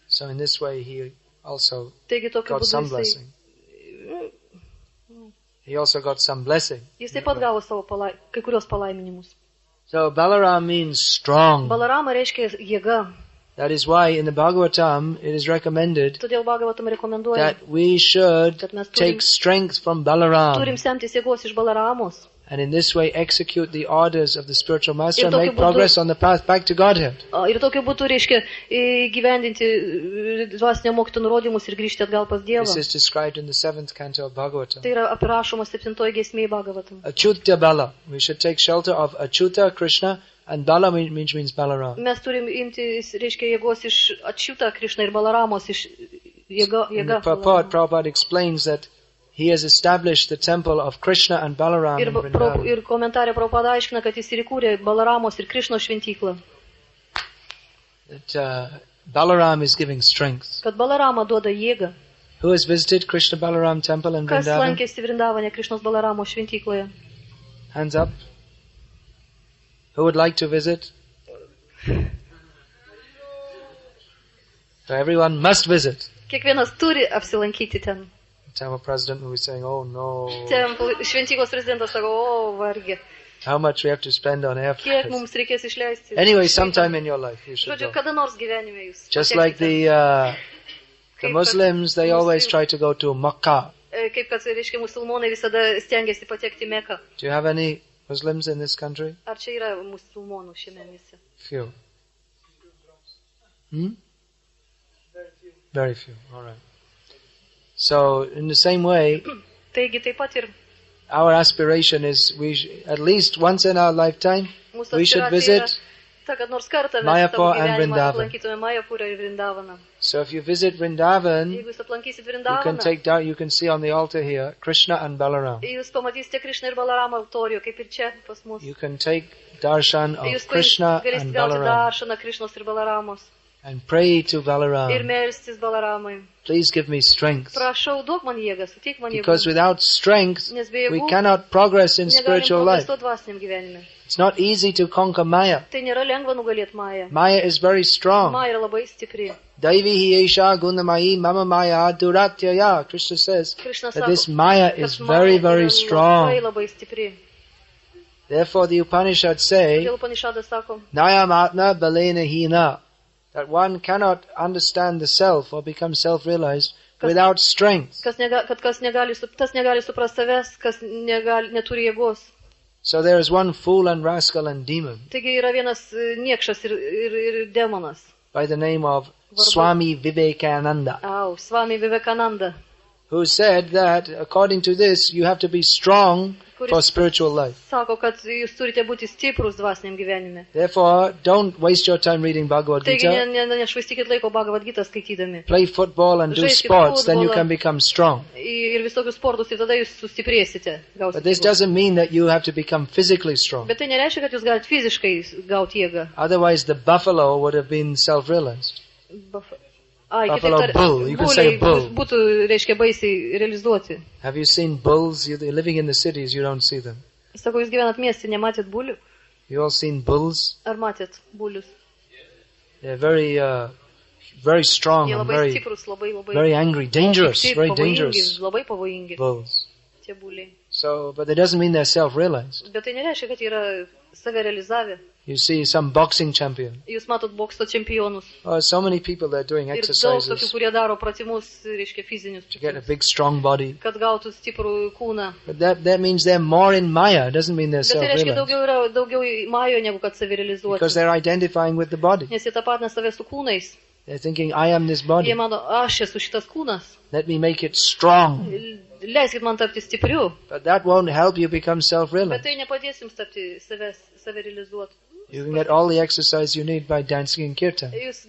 So in this way he also Taigi tokiu got some būdu blessing. He also got some blessing. jis taip pat gavo savo kai kurios palaiminimus. So Balaram means strong. Balarama reiškia jėga. That is why in the Bhagavatam it is recommended Todėl Bhagavatam rekomenduoja, that we should kad mes take strength from turim Balaram semtis jėgos iš Balaramos. and in this way execute the orders of the spiritual master and Ir tokiu make progress on the path back to Godhead. Ir tokiu būdu, reiškia, gyvendinti dvasinio mokyto nurodymus ir grįžti atgal pas Dievą. This is described in the 7th canto of Bhagavatam. Tai yra aprašoma 7 giesmėje Bhagavatam. Achyuta Bala. We should take shelter of Achyuta Krishna and Bala means Balaram. Mes turim imti, reiškia, jėgos iš Achyuta Krišna ir Balaramos iš jėga. In the purport, Prabhupada explains that he has established the temple of Krishna and Balaram in Vrindavan. Ir komentarė Prabhupada aiškina, kad jis ir įkūrė Balaramos ir Krišnos šventyklą. That Balaram is giving strength. Kad Balarama duoda jėgą. Who has visited Krishna Balaram temple in Kas Vrindavan? lankėsi Vrindavane Krišnos Balaramo šventykloje? Hands up. Who would like to visit? So everyone must visit. Kiekvienas turi apsilankyti ten. The temple president will be saying, oh no, Šventyklos prezidentas sako, o vargė, how much we have to spend on kiek airfares. mums reikės išleisti. Anyway, sometime in your life you should Žodžiu, go. kada nors gyvenime jūs. Just like the Muslims, they always try to go to Makkah. Kaip kad, reiškia, musulmonai visada stengiasi patekti į Meką. Do you have any Muslims in this country? Ar čia yra musulmonų šiame mieste? Few. Hmm? Very few. All right. So, in the same way, Taigi taip pat ir our aspiration is at least once in our lifetime, mūsų we should aspiracija yra visit. ta, kad nors kartą mes Mayapur savo and gyvenimą Vrindavan. aplankytume Majapurą ir Vrindavaną. So, if you visit Vrindavan, Jeigu jūs aplankysit you can Vrindavaną, take down. You can see on the altar here Krishna and Balaram. jūs pamatysite Krišną ir Balaramą altorių, kaip ir čia pas mus. You can take darshan of Jūs Krishna galėsite and gauti Balaram daršaną Krišnos ir Balaramos and pray to ir Balaram. melstis Balaramai. Please give me strength, Prašau, duok man jėgą, suteik man because jėgų, without strength nes be we jėgų cannot progress in negalim spiritual life. progresuoti dvasiniam gyvenime. It's not easy to conquer Maya. Tai nėra lengva nugalėti Mają. Maya is very strong. Maja yra labai stipri. Daivihi esha gunamayi mama maya duratyaya. Krishna says Krišna that sako, this Maya kad is Maja very, yra very labai, strong. labai stipri. Therefore the Upanishads say, Todėl Upanishadas sako, Nayamatna balena hina, that one cannot understand the self or become self-realized without strength. tas negali suprasti savęs, kas neturi jėgos. So there is one fool and rascal and demon Taigi yra vienas niekšas ir demonas. by the name of Swami Vivekananda, Swami Vivekananda, who said that according to this you have to be strong for spiritual life. sako, kad jūs turite būti stiprus dvasiniam gyvenime. Therefore, don't waste your time reading Bhagavad Taigi Gita. nešvaistykit laiko Bhagavad Gita skaitydami. Play football and do Žaiskit sports, then you futbolą can become strong. Ir visokius sportus, ir tada jūs sustiprėsite. But this Gausite jėgos. doesn't mean that you have to become physically strong. Bet tai nereiškia, kad jūs galite fiziškai gauti jėgą. Otherwise, the buffalo would have been self-realized. Buffalo bull, you could say bull. Būtų, reiškia, baisiai realizuoti. Have you seen bulls? You're living in the cities, you don't see them. Sako, jūs gyvenat mieste, nematėt bulių? You all seen bulls? Ar matėt bulius? They're very, very strong Jie and labai very, stiprus, labai very angry, dangerous, Taip, very pavojingi, dangerous labai pavojingi bulls. tie buliai. So, but that doesn't mean they're self-realized. Bet tai nereiškia, kad jie yra save realizavę. You see some boxing champion. Jūs matot bokso čempionus. Oh, so many people that are doing Ir daug tokių, exercises kurie daro pratimus, reiškia, fizinius, to get a big, strong body. kad gautų stiprų kūną. But that means they're more in Maya. It doesn't mean they're Bet tai reiškia, self-realized. daugiau į Majo, negu kad save realizuoti. Because they're identifying with the body. Nes jie tapatina save su kūnais. They're thinking, I am this body. Jie mano, aš esu šitas kūnas. Let me make it strong. Leiskit man tapti stipriu. But that won't help you become Bet self-realized. tai nepadės jums tapti save realizuoti. You can get all the exercise you need by dancing in kirtan. Jūs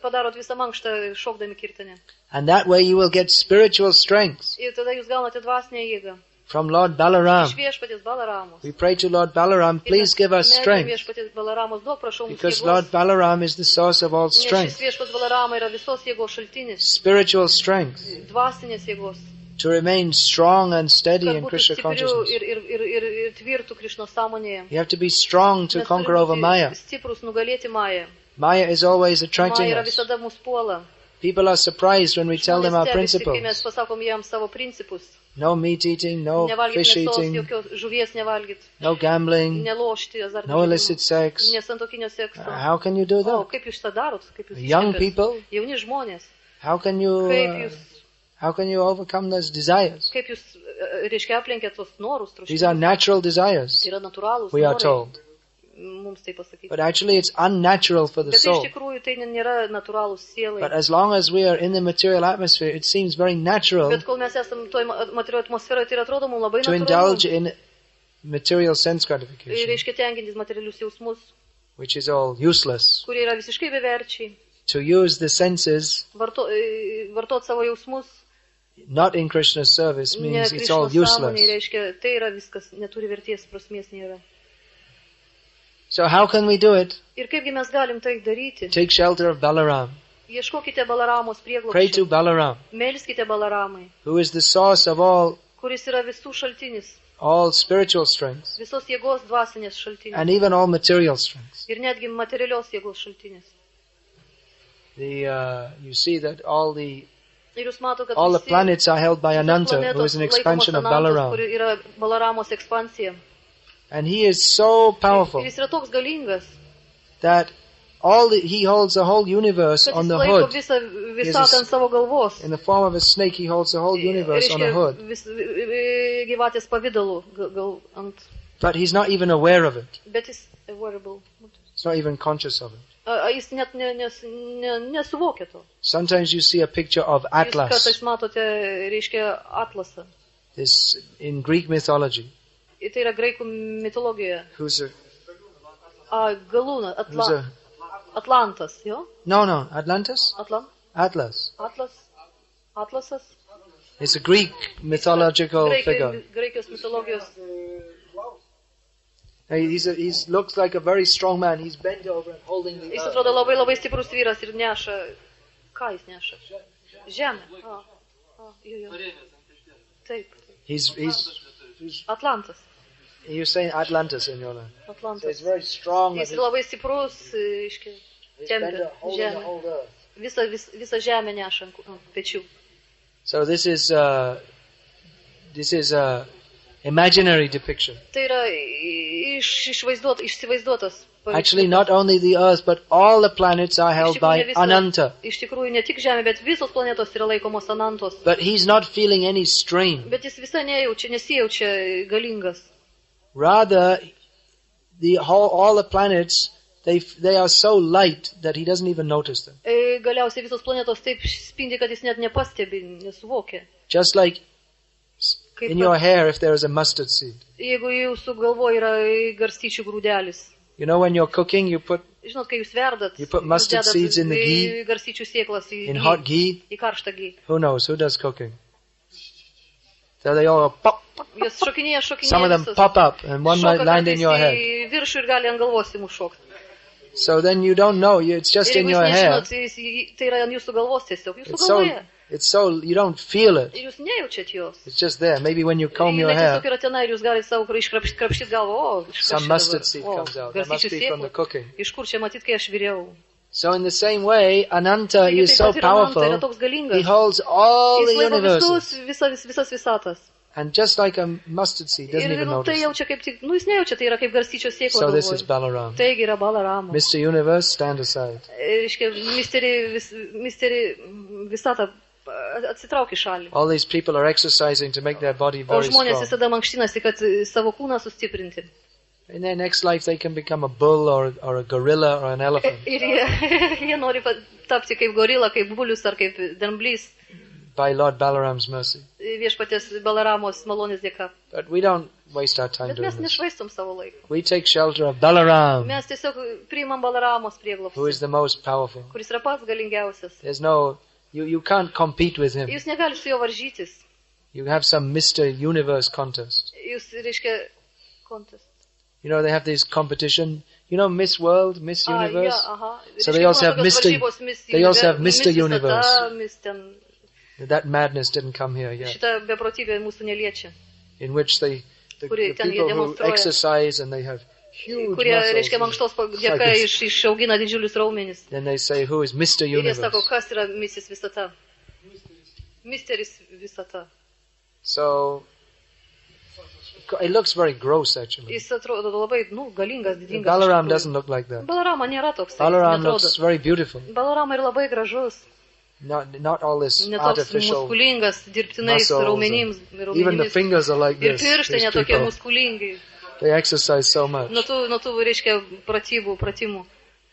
padarot visą mankštą šokdami kirtane. And that way you will get spiritual strength Ir tada jūs gaunate dvasinę jėgą. from Lord Balaram. Iš viešpaties Balaramos. We pray to Lord Balaram, please give us strength. Viešpaties Balaramos, duok prašau mums Because jėgos. Lord Balaram is the source of all Nes šis strength. viešpats Balarama yra visos jėgos šaltinis. Spiritual strength. Dvasinės jėgos. To remain strong and steady Kad in būtų Krishna stipriu consciousness. ir tvirtų Krišnos sąmonėje. You have to be strong to Mes conquer turime over būti Maya. stiprus nugalėti Mają. Maya is always attracting Maja yra us. visada mūsų puola. People are surprised when we tell them our Žmonės stebisi, kai mes principles. pasakom jam savo principus. No meat eating, no Nevalgyt fish mėsos, eating, jokios žuvies nevalgyt. no gambling, Nelošti, azartinių no illicit sex. nesantokinio sekso. How can you do O, that? kaip jūs tą darot? Kaip jūs Young iškepėt? people, Jauni žmonės. how can you overcome those desires? Kaip jūs, reiškia, aplenkėt tos norus, These are troškimus. natural desires, Tai yra natūralūs we are norai. told. Mums tai pasakyti. But actually it's unnatural for the Bet tai iš soul. tikrųjų tai nėra natūralūs sielai. But as long as we are in the material atmosphere, it seems very natural Bet kol mes esam toj materialioj atmosferoje, tai atrodo mums labai to indulge natūralu. in material sense Tai gratification, reiškia tenkintis materialius jausmus, which is all useless. kurie yra visiškai beverčiai. To use the senses Vartot savo jausmus, not in Krishna's service ne means it's all Krišnos sąmonėje, useless. reiškia, tai yra viskas, neturi verties, prasmės nėra. So how can we do it? Ir kaipgi mes galim tai daryti? Take shelter of Balaram. Ieškokite Balaramos Pray to prieglobsčio, Balaram, melskite Balaramai, who is the source of all kuris yra visų šaltinis, spiritual strength visos jėgos dvasinės šaltinis and even all material strength. ir netgi materialios jėgos šaltinis. You see that all the Ir jūs mato, kad the visi- planets are held by visos Ananta, who planetos is an laikomos expansion of Anantos, Balaram. kuri yra Balaramos ekspansija. And he is so Ir powerful jis yra toks galingas, that he holds the whole universe kad on jis the laiko hood. visatą ant savo galvos. In the form of a snake, he holds the whole universe on a Reiškia, hood. Gyvatės pavidalu, gal ant, But he's not even aware of it. bet jis wearable. He's not even conscious of it. Jis net nesuvokia to. Sometimes you see a picture of Jūs Atlas, kartais matote, reiškia, atlasą. this in Greek mythology, Tai yra graikų mitologijoje. who's a, Galūna, who's a Atlantas, jo? no, Atlantis? Atlas. Atlasas. It's a Greek mythological figure. Graikijos mitologijos. He looks like a very strong man. He's bent over and holding the Jis earth. atrodo labai stiprus vyras ir neša. Ką jis neša? Žemę. Jo. Taip. He's Atlantas. you're saying Atlantis in your life. So Atlantas. he's very strong. Jis labai stiprus, reiškia, He's bent tempia over holding the žemę. whole earth. Visą žemę neša ant pečių. So this is imaginary depiction. Tai yra išsivaizduotas. Actually, not only the earth, but all the planets are held by Ananta. Iš tikrųjų, ne tik Žemė, bet visos planetos yra laikomos Anantos. But he's not feeling any strain. Bet jis visai nesijaučia galingas. Rather, all the planets, they are so light that he doesn't even notice them. Galiausiai visos planetos taip spindi, kad jis net nepastebi, nesuvokia. Just like in your hair, if there is a mustard seed. Jeigu jūsų galvoje yra garstyčių grūdelis. You know, when you're cooking, Žinot, kai jūs verdat, you put mustard seeds in the ghee, garstyčių sėklas in hot ghee. į karštą ghee. Who knows? Who does cooking? So they all pop. Jos šokinėja Some of them pop up, and one might land in your head. Viršų ir gali ant galvos jums šokti. So then you don't know. It's just in your hair. Tai yra ant jūsų galvos tiesiog. Jūsų galvoje. It's so you don't feel it. Ir jūs nejaučiat jos. It's just there. Maybe when you comb your hair, Tiesiog yra tenai ir jūs galite savo iškrapštyti galvą. some mustard seed comes out. That must be from the cooking. Iš kur čia matyt, kai aš viriau. So in the same way, Ananta is so powerful. He holds all the universes. Visas visatas. And just like a mustard seed, doesn't even Tai notice. jaučia kaip tik, jis nejaučia, tai yra kaip garstyčios sėkla. So this is Balaram. Taigi yra Balarama. Mr. Universe, stand aside. Reiškia, misteri visata atsitrauk į šalį. All these people are exercising to make their body O very žmonės strong. visada mankštinasi, kad savo kūną sustiprinti. In their next life, they can become a bull or a gorilla or an elephant Ir jie nori tapti kaip gorila, kaip bulius ar kaip dramblys by Lord Balaram's mercy. viešpaties Balaramos malonės dėka. But we don't waste our time Bet doing mes this. nešvaistom savo laiką. We take shelter of Balaram, Mes tiesiog priimam Balaramos who prieglobstį, is the most powerful. kuris yra pats galingiausias. There's no, you can't compete with him. Jūs negali su juo varžytis. You have some Mr. Universe contest. Jūs, reiškia, contest. You know, they have this competition. You know, Miss World, Miss Universe. Aha. So they also have they also have Mr. Universe. That madness didn't come here yet. Šita beprotybė mūsų neliečia. In which the Kurie ten people jie who demonstruoja. exercise and they have huge Kurie, reiškia, muscles. mankštos dėka išaugina didžiulius raumenis. Then they say, who is Mr. Ir jie Universe? sako, kas yra Mrs. Visata? Misteris Visata. So, it looks very gross actually. Jis atrodo labai, galingas, didingas. Balaram doesn't look like that. Balarama nėra toks. Balaram looks very beautiful. Balarama yra labai gražus. Not all this Netoks artificial muskulingas, dirbtinais muscles. raumenims. Even the fingers are like Ir this. pirštai These netokie people, muskulingi. they exercise so much. Nuo tų, reiškia, pratimų.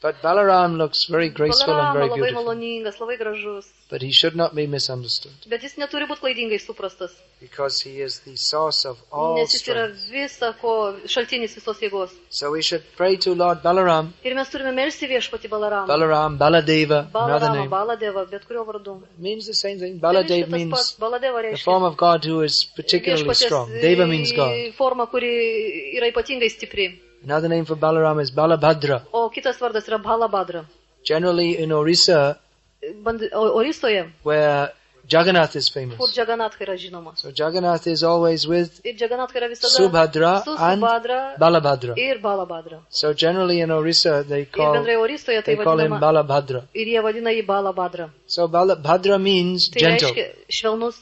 But Balaram looks very graceful and Balarama very labai beautiful. maloningas, labai gražus. But he should not be misunderstood. Bet jis neturi būti klaidingai suprastas. Because he is the source of all Nes jis yra strength. visa ko šaltinis visos jėgos. So we should pray to Lord Balaram. Ir mes turime melsti viešpatį Balaramą. Balaram, Baladeva, another Balarama, name. Baladeva, bet kurio vardu. Means the same thing. Tai reiškia Baladev tas means pats. Baladeva the reiškia form of God who is particularly strong. Deva means God. Forma, kuri yra ypatingai stipri. Another name for Balaram is Balabhadra. O kitas vardas yra Balabhadra. Generally in Orissa, Orisoje, where Jagannath is kur famous. Jagannath yra žinoma. So Jagannath is always with Ir Jagannath yra visada Subhadra su and Subhadra Balabhadra. ir Balabhadra. So generally in Orissa they Ir call bendrai Orisoje tai him vadinama. Balabhadra. Ir jie vadina jį Balabhadra. So Balabhadra means Tai gentle. reiškia švelnus.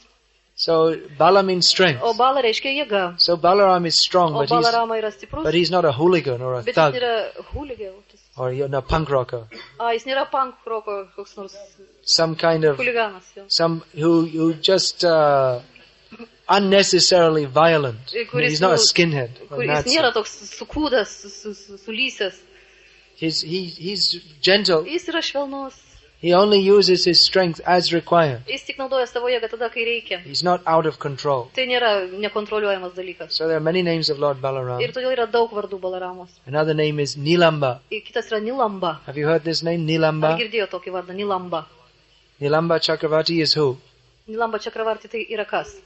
So Bala means strength. O Bala reiškia jėga. So Balaram is strong, O Balarama yra stiprus. but he's not a hooligan or a Bet jis thug nėra huligė. or a punk rocker. Jis nėra punk roko koks nors Some kind of huliganas. Jo. some who just unnecessarily violent. Kuris He's not a skinhead. or Jis Nazi. nėra toks sukūdas, sulysęs. He's gentle. Jis yra švelnus. He only uses his strength as required. Jis tik naudoja savo jėgą tada, kai reikia. He's not out of control. Tai nėra nekontroliuojamas dalykas. So there are many names of Lord Balaram. Ir todėl yra daug vardų Balaramos. Another name is Nilamba. Ir kitas yra Nilamba. Have you heard this name, Ar Nilamba? girdėjo tokį vardą? Nilamba. Nilamba Chakravarti is who? Nilamba Čakravarti tai yra kas?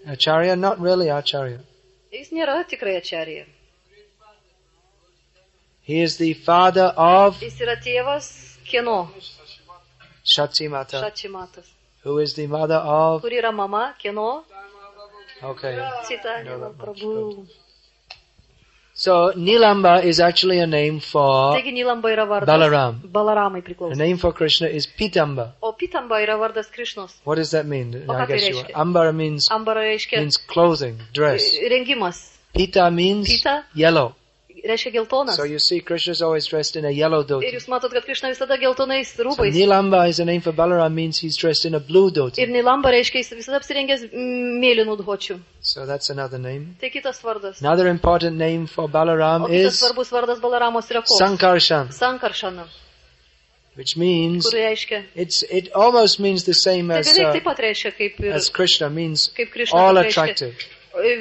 Acharya? Not really Acharya. Jis nėra tikrai ačarija. He is the father of Jis yra tėvas kieno? Shachimata, Šačimatas. who is the mother of... Kur yra mama? Kieno? Okay. Citanila Prabhu. So, Nilamba is actually a name for... Taigi Nilamba yra vardas. Balaram. Balaramai The priklauso. name for Krishna is Pitamba. O Pitamba yra vardas Krišnos. What does that mean? O ką tai reiškia? Ambara means Ambara reiškia clothing, dress. rengimas. Pita means Pita yellow. reiškia geltonas. So you see Krishna is always dressed in a yellow Ir dhoti. jūs matot, kad Krišna visada geltonais So rūbais. Nilamba is a name for Balaram, means he's dressed in a blue dhoti. Ir Nilamba reiškia, jis visada apsirengęs mėlynų dhočių. So that's another name. Tai kitas vardas. Another important name for O Balaram kitas is svarbus vardas Balaramos yra koks? Sankarshan, Sankaršana. which means Kur reiškia? it almost means the same Tai as beveik taip pat reiškia, kaip Krishna, means kaip Krišna. all kad reiškia. attractive.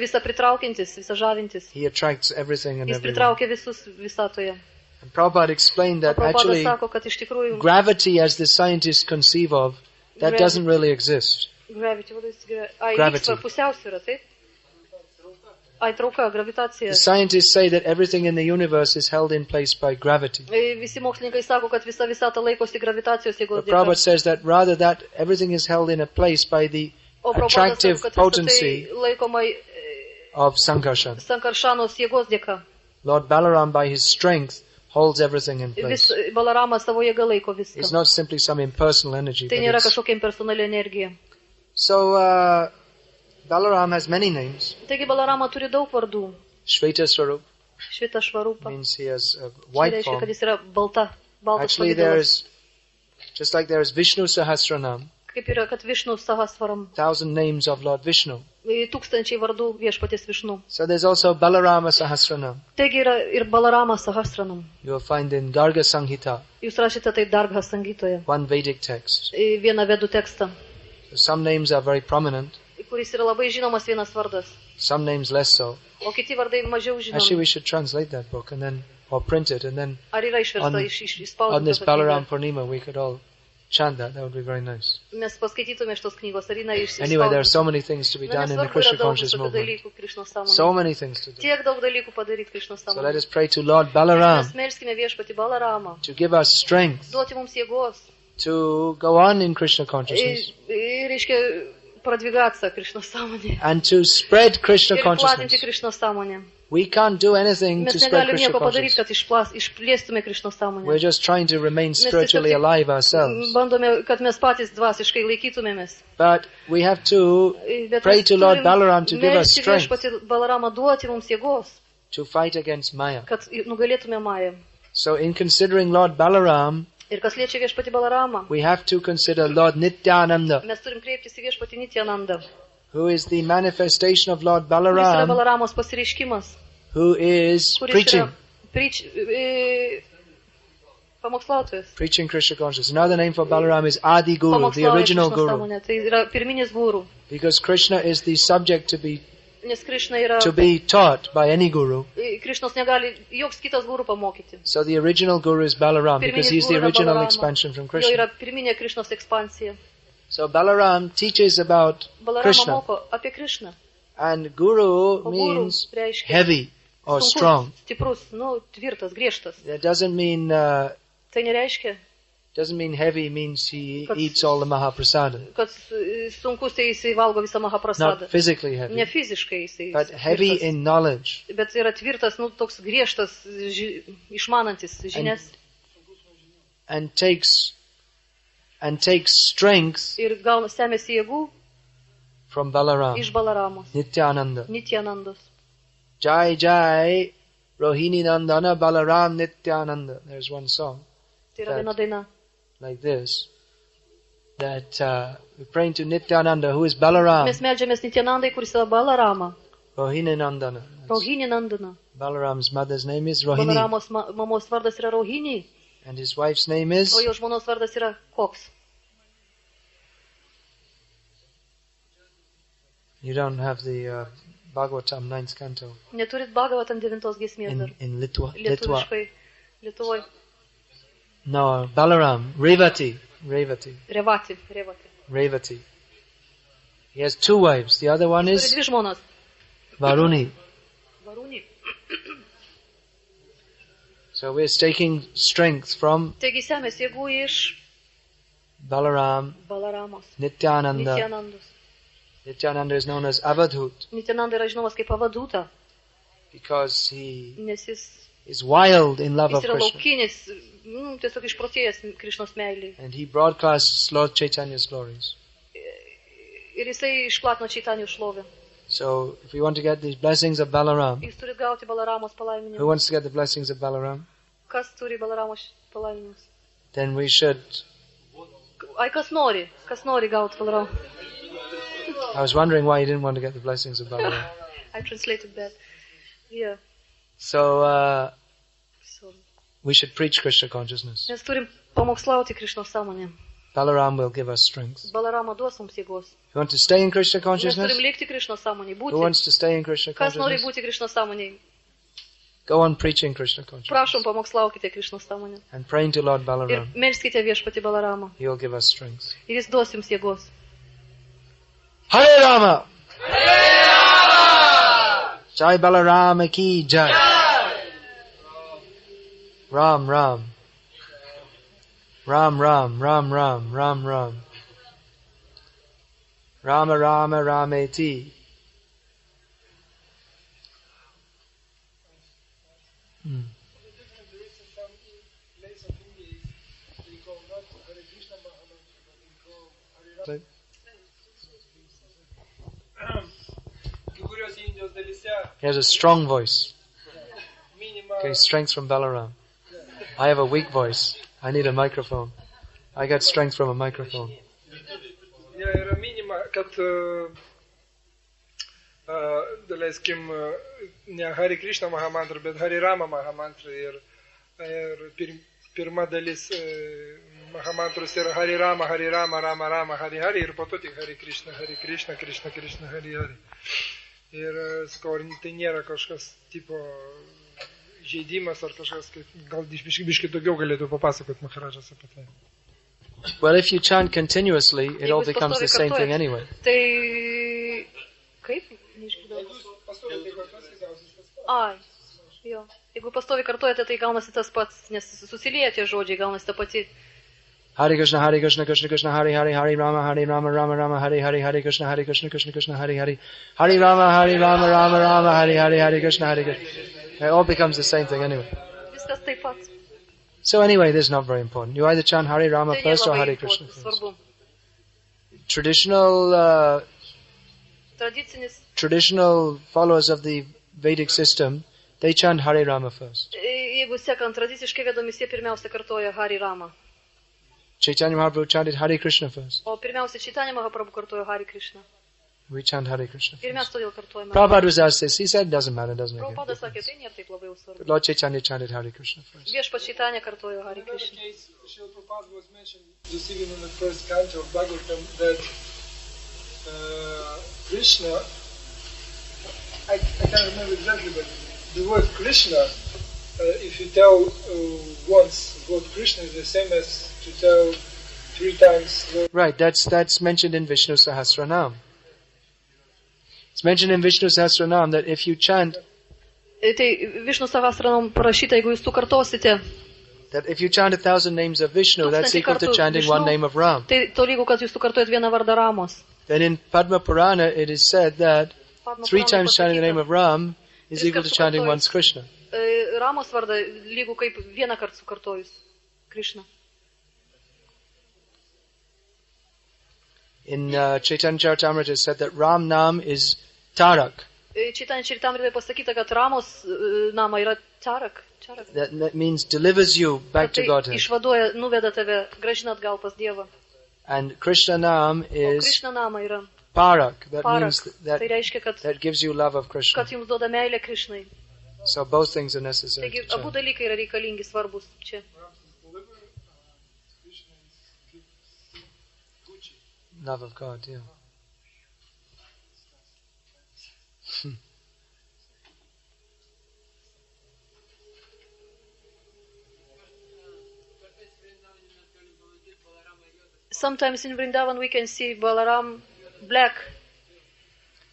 Visa pritraukiantis, visa žavintis. He attracts everything and Jis everyone. pritraukia visus visatoje. And Prabhupada explained O that Prabhupada actually sako, kad iš tikrųjų gravity, as the scientists conceive of, that doesn't really exist. gravity, ai, Gravity. vyksta pusiausvyra, taip? Ai, trauka, gravitacija. The scientists say that everything in the universe is held in place by gravity. Visi mokslininkai sako, kad visa visata laikosi gravitacijos jėgos But Prabhupada dėka. says that rather that everything is held in a place by the O Prabhupada attractive sako, kad potency visa tai laikoma of Sankarshan. Sankaršanos jėgos dėka. Lord Balaram, by his strength, holds everything in Vis place. Balaramas savo jėga laiko It's viską. not simply some impersonal energy. Tai But nėra it's... kažkokia impersonali energija. So, Balaram has many names. Taigi Balarama turi daug vardų. Shveta Swarup Švita švarupa. means he has a Tai white reiškia, form. kad jis yra baltas Actually, there pavidalas. is, just like there is Vishnu Sahasranam, Kaip yra, kad Višnų Sahasvaram. 1,000 names of Lord Vishnu. Tūkstančiai vardų viešpaties Višnų. So there's also Balarama Sahasranam. Taigi yra ir Balaramas Sahasranam. You will find in Garga Samhita, Jūs rašėte tai Dargha Sangitoje. one Vedic text. Vieną vedų tekstą, Some names are very prominent, kuris yra labai žinomas vienas vardas. some names less so. O kiti vardai mažiau Actually, we žinomi. should translate that book and then, or print it, and then Ar yra išversta on išspausdinta? this ta Balaram knyga? Purnima we could all chant that. That would be very nice. Mes paskaitytume šitos knygos, ar jinai Anyway, there are išspausdinta. so many things to be done in the Nesvarbu, Krishna yra daug conscious visokių movement. dalykų Krišnos So sąmonėje. many things to do. Tiek daug dalykų padaryti Krišnos So let sąmonėje. us pray to Lord Mes Balaram melskime viešpatį Balaramą. to give us strength Duoti mums jėgos. to go on in Krishna consciousness Reiškia, pradvigatsa Krišnos sąmonėje. and to spread Krishna Ir platinti consciousness. Krišnos sąmonę. We can't do anything Mes to spread negalim Krishna nieko padaryti, consciousness. kad išplėstume Krišnos We're sąmonę. just trying to remain Mes spiritually tiesiog alive ourselves. bandome, kad mes patys dvasiškai laikytumėmės. But we have to Bet pray mes to Lord turim Balaram to give us melsti strength viešpatį Balaramą duoti mums jėgos, to fight against Maya. kad nugalėtume Mają. So in considering Lord Balaram, Ir kas liečia viešpatį Balaramą, we have to consider Lord Nityananda, mes turim kreiptis į viešpatį Nityanandą, who is the manifestation of Lord kuris yra Balaram, Balaramos pasireiškimas, who is kuris preaching, yra pamokslautojas. preaching Krishna consciousness. Another name for Balaram is Adi Guru, the Pamokslauja original Krišnos Guru, sąmonę. Tai yra pirminis guru, because Krishna is the subject nes Krišna yra, to be taught by any Guru. Krišnos negali joks kitas guru pamokyti. So the original Guru is Balaram, because Pirminis he's the guru yra original Balarama. expansion from Jo Krishna. yra pirminė Krišnos ekspansija. So Balaram teaches about Balarama Krishna, moko apie Krišną. and Guru O guru means reiškia heavy or sunkus, strong. stiprus, tvirtas, griežtas. That doesn't mean Tai nereiškia, heavy means he Kad- eats all the Mahaprasada. kad sunkus tai jisai valgo visą Mahaprasadą. Not physically heavy, Ne fiziškai jisai. but heavy tvirtas, in knowledge. Bet yra tvirtas, toks griežtas, išmanantis žinias. And takes strength Ir gauna semėsi jėgų from Balaram, iš Balaramos, Nityananda. Nityanandos. Jai Jai Rohini Nandana Balaram Nityananda. There's one song Tai yra viena daina. like this, that we're praying to Nityananda, who is Balaram. Mes meldžiamės Nityanandai, kuris yra Balarama. Rohini Nandana. Rohini Nandana. Balaram's mother's name is Rohini. Balaramos mamos vardas yra Rohini, And his wife's name is? o jo žmonos vardas yra koks? You don't have the Bhagavatam 9th canto Neturit Bhagavatam 9 giesmės dar. in Litva. Lietuviškai. Lietuvoj. No, Balaram. Revati. Revati. He has 2 wives. The other one Turi is dvi žmonas. Varuni. Varuni. So we're taking strength from Taigi semės jėgų iš Balaram, Balaramos. Nityananda. Nityanandos. Nityananda is known as Avadhut Nityananda yra žinomas kaip Avaduta, because he nes jis is wild in love of yra Krishna. laukinis, tiesiog išprotėjęs Krišnos meiliai. And he broadcasts Lord Chaitanya's glories. Ir jisai išplatino Čaitanijos šlovę. So if we want to get these blessings of Balaram, Jūs turite gauti Balaramos who palaiminimus. wants to get the blessings of Balaram? Kas turi Balaramos palaiminimus? Then we should. Ai, kas nori gauti Balaramo. I was wondering why you didn't want to get the blessings of Balaram. I translated that. Yeah. So So. we should preach Krishna consciousness. Mes turim pamokslauti Krišnos sąmonę. Balaram will give us strength. Balarama duos mums jėgos. You want to stay in Krishna Mes consciousness? turim likti Krišnos sąmonėj, Who būti. wants to stay in Krishna Kas nori consciousness? būti Krišnos sąmonėj? Go on preaching Krishna consciousness Prašom, pamokslaukite Krišnos sąmonę. and praying to Lord Ir Balaram. melskite viešpatį Balaramą. He will give us strength. Ir jis duos jums jėgos. Hare Rama! Jai Balarama ki jai. Ram Ram. Ram Ram Ram Ram Ram Ram. Rama Rama Rameti. He has a strong voice. Okay, strength from Balaram. I have a weak voice. I need a microphone. I got strength from a microphone. Yra minima, kad, daleiskim, ne Hari Krishna Mahamantra, bet Hari Rama Mahamantra. Ir pirma dalis Mahamantros yra Hari Rama, Rama Rama, Hari Hari. Ir po to tik Hari Krishna, Krishna Krishna, Hari Hari. Ir, sakau, tai nėra kažkas tipo žaidimas ar kažkas, gal biškai daugiau galėtų papasakoti Maharajas apie tai. Well, if you chant continuously, it all becomes the same thing anyway. Tai kaip? Neišgirdau. Ai, jo. Jeigu pastovi kartuojate, tai gaunasi tas pats, nes susilieja tie žodžiai, gaunasi ta pati. Hare Krishna, Krishna Krishna, Hare Hare, Hare Rama, Rama Rama, Hare Hare, Hare Krishna, Krishna Krishna, Hare Hare, Hare Rama, Rama Rama, Hare Hare, Hare Krishna, Hare Krishna. It all becomes the same thing anyway. Viskas taip pat. So anyway, this is not very important. You either chant Hare Rama Tai first or nelabai Hare Krishna first. svarbu. Traditional followers of the Vedic system, they chant Hare Rama first. Jeigu sekant tradiciškai vedomis, jie pirmiausia kartoja Hari Rama. Chaitanya Mahaprabhu chanted Hare Krishna first. O pirmiausia Chaitanya Mahaprabhu kartoja Hari Krishna. We chant Hare Krishna Ir mes first. todėl kartojame. Prabhupada was asked this. He said, it doesn't matter, doesn't make any Prabhupada sakė, difference. tai nėra taip labai jau svarbu. But Lord Chaitanya chanted Hare Krishna first. Viešpats Chaitanya kartojo Hari Another Krishna. case, Srila Prabhupada was mentioned this even in the first canto of Bhagavatam that Krishna, I can't remember exactly, but the word Krishna, if you tell once the word Krishna is the same as to tell 3 times the Right, that's mentioned in Vishnu Sahasranam. It's mentioned in Vishnu Sahasranam that if you chant, Tai Višnu Sahasranam parašyta, jeigu jūs tu kartosite, that if you chant 1,000 names of Vishnu, that's equal to chanting one name of Ram. tai tolygu, kad jūs tu kartojat vieną vardą Ramos. Then in Padma Purana it is said that Padma 3 Purana times chanting the pasakyta, name of Ram is Tris equal to kartus chanting sukartojus. once Krishna. Ramos vardą lygu kaip vieną kartą sukartojus Krishna. In Chaitanya Charitamrita it is said that Ram Nam is Tarak. Chaitanya Charitamritoje pasakyta, kad Ramos nama yra Tarak. That means delivers you back to Tai Godhead. išvaduoja, nuveda tave, gražina atgal pas Dievą. And Krishna Nam O is Krishna nama yra Parak, that means Parak. that Tai reiškia, that gives you love of Krishna. kad jums duoda meilę Krišnai. So both things are necessary. Taigi to abu chant. dalykai yra reikalingi, svarbus čia. Love of God, yeah. Sometimes in Vrindavan we can see Balaram black.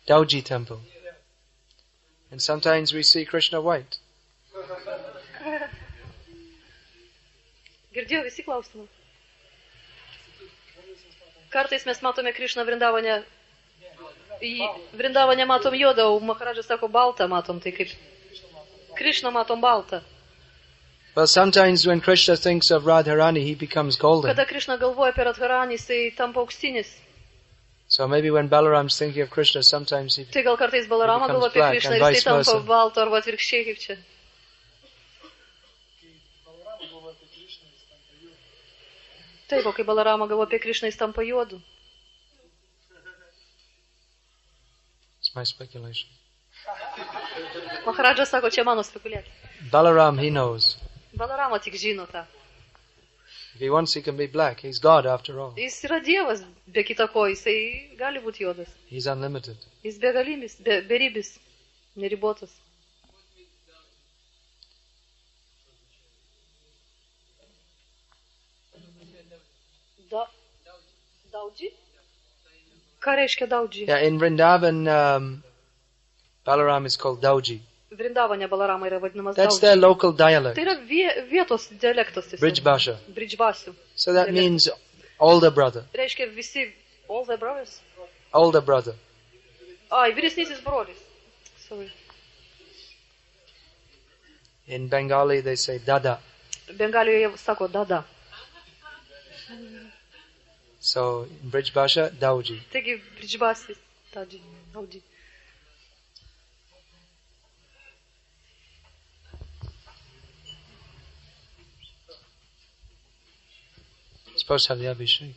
Dauji temple. And sometimes we see Krishna white. Girdėjau visi klausimą. Kartais mes matome Krišną Vrindavane. Vrindavane matom juodą, o Maharadža sako baltą matom, tai kaip Krišną matom baltą. Well, sometimes when Krishna thinks of Radharani, he becomes golden. Kada Krišna galvoja apie Radharanį, jisai tampa auksinis. So maybe when Balaram's thinking of Krishna, sometimes he... Tai gal kartais Balarama He galvoja becomes apie black Krišną and ir jisai vice tampa versa. balto arba atvirkščiai kaip čia. Taip, o kai Balarama galvoja apie Krišną, jis tampa juodu. It's my speculation. Maharadža sako, čia mano spekuliacija. Balaram, he knows. Balarama tik žino tą. If he wants, he can be black. He's God after all. Jis yra Dievas, be kita ko, jisai gali būti juodas. He's unlimited. Jis begalimis, beribis, neribotas. Daudži? Ką reiškia daudži? Yeah, in Vrindavan, Balaram is called Dauji. Vrindavane Balarama yra vadinamas That's daudži. their local dialect, Tai yra vietos dialektas. Brijbhasha. Bridžbasių. So that means older brother. Reiškia visi, all the brothers. Older brother. Ai, vyresnysis brolis. Sorry. In Bengali, they say Dada. Bengalijoje sako dada. So in Brijbhasha, Dauji. Taigi, Bridžbasis, daudži. Supposed to have the Abhishek.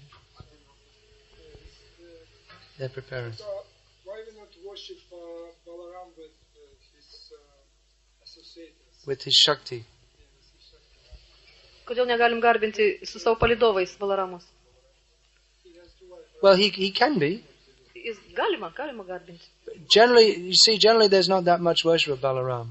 They're preparing. Why we not worship Balaram with his associates? With his Shakti. Kodėl negalim garbinti su savo palidovais Balaramos? Well, he can be. Jis galima garbinti. Generally there's not that much worship of Balaram.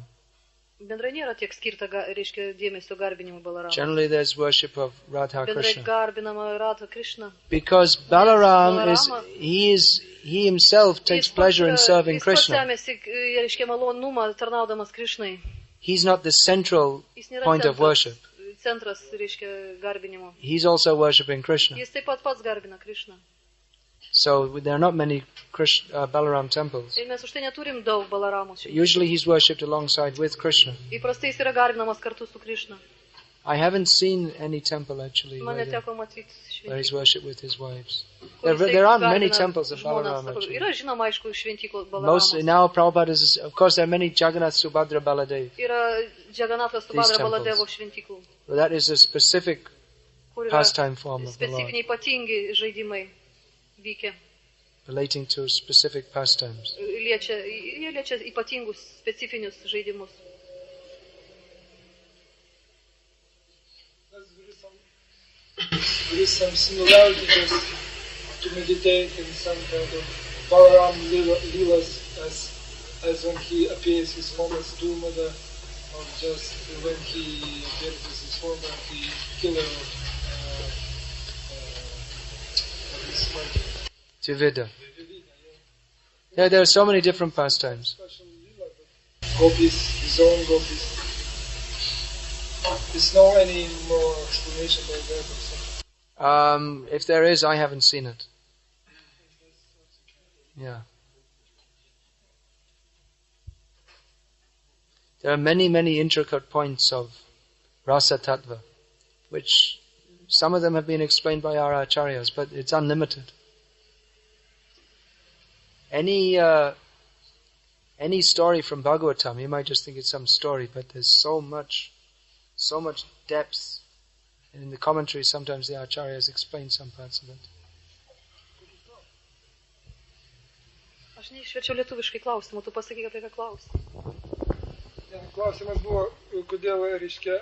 Bendrai nėra tiek skirta, reiškia, dėmesio garbinimui Balaramo. Generally there's worship of Radha Bendrai Krishna. garbinama Radha Krishna. Because Balaram he himself takes pleasure in serving Krishna. Jis pats semėsi, reiškia, malonumą tarnaudamas Krishnai. He's not the central Jis nėra point of worship. centras, reiškia, garbinimo. He's also worshipping Krishna. Jis taip pat pats garbina Krishną. So there are not many Balaram temples. Ir mes už tai neturim daug Balaramos. Usually he's worshipped alongside with Krishna. Įprastai jis yra garbinamas kartu su Krishna. I haven't seen any temple actually Man where neteko matyti he's šventyklų. worshipped with his wives. Kur jisai There aren't many garbina temples of žmonas. Balaram Sako, actually. yra žinoma, aišku, šventyklų Most Balaramos. now Prabhupada is, of course there are many Jagannath, Subhadra, Baladev. Yra Džaganatas These Subhadra temples. Baladevo šventyklų. But that is a specific Kur yra pastime form of the Lord, specifiniai ypatingi žaidimai vykę. relating to specific pastimes. Jie liečia ypatingus, specifinius žaidimus. There is some similarity just to meditate in some kind of Balaram Leelas as when he appears his form as Durmada, or just when he appears as his form as the killer of this monkey. Tvivida. Yeah, there are so many different pastimes. Gopis, his own gopis. There's no any more explanation about that or something. If there is, I haven't seen it. Yeah. There are many, many intricate points of Rasa Tattva, which some of them have been explained by our acharyas, but it's unlimited. Any story from Bhagavatam, you might just think it's some story, but there's so much depth. And in the commentary, sometimes the acharyas explain some parts of it. Aš neišverčiau lietuviškai klausimą, tu pasakyk, apie ką klausi. Klausimas buvo, kodėl, reiškia,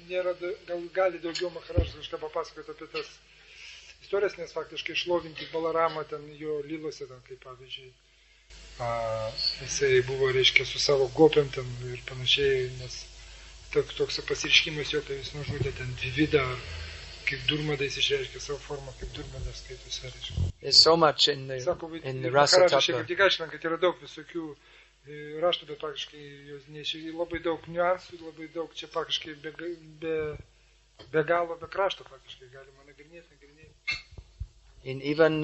nėra, gal gali daugiau Maharažas kažką papasakoti apie tas istorijas, nes faktiškai šlovinti Balaramą ten jo lylose, ten, kaip pavyzdžiui, jisai buvo, reiškia, su savo gopiam ten ir panašiai, nes toks pasiriškimas jo, tai jis nužudė ten Dvividą, kaip Durmadas išreiškia savo formą, kaip Durmadas skaitosi, reiškia. There's so much in the Rasa Maharažas šiek Tattva. tiek aiškina, kad yra daug visokių raštų, bet praktiškai jos neišėjai labai daug niuansų, labai daug čia praktiškai be galo, be krašto praktiškai galima nagrinėti. In even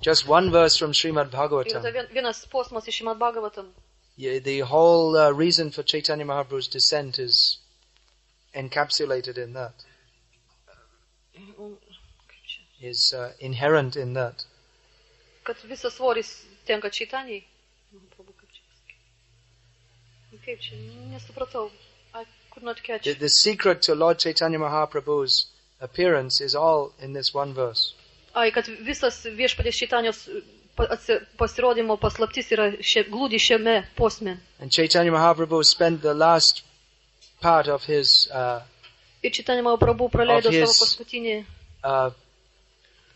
just one verse from Srimad Ir Bhagavatam, tai vienas posmas iš Šrimad Bhagavatam. the whole reason for Chaitanya Mahaprabhu's descent is encapsulated in that, is inherent in that. Kad visas svoris tenka Čaitanijai. Kaip čia, nesupratau. Kur not catch? The secret to Lord Chaitanya Mahaprabhu's appearance is all in this one verse. Kad visas viešpaties Čaitanijos pasirodymo paslaptis yra glūdi šiame posme. And Chaitanya Mahaprabhu spent the last part of his Ir Chaitanya Mahaprabhu praleido savo paskutinį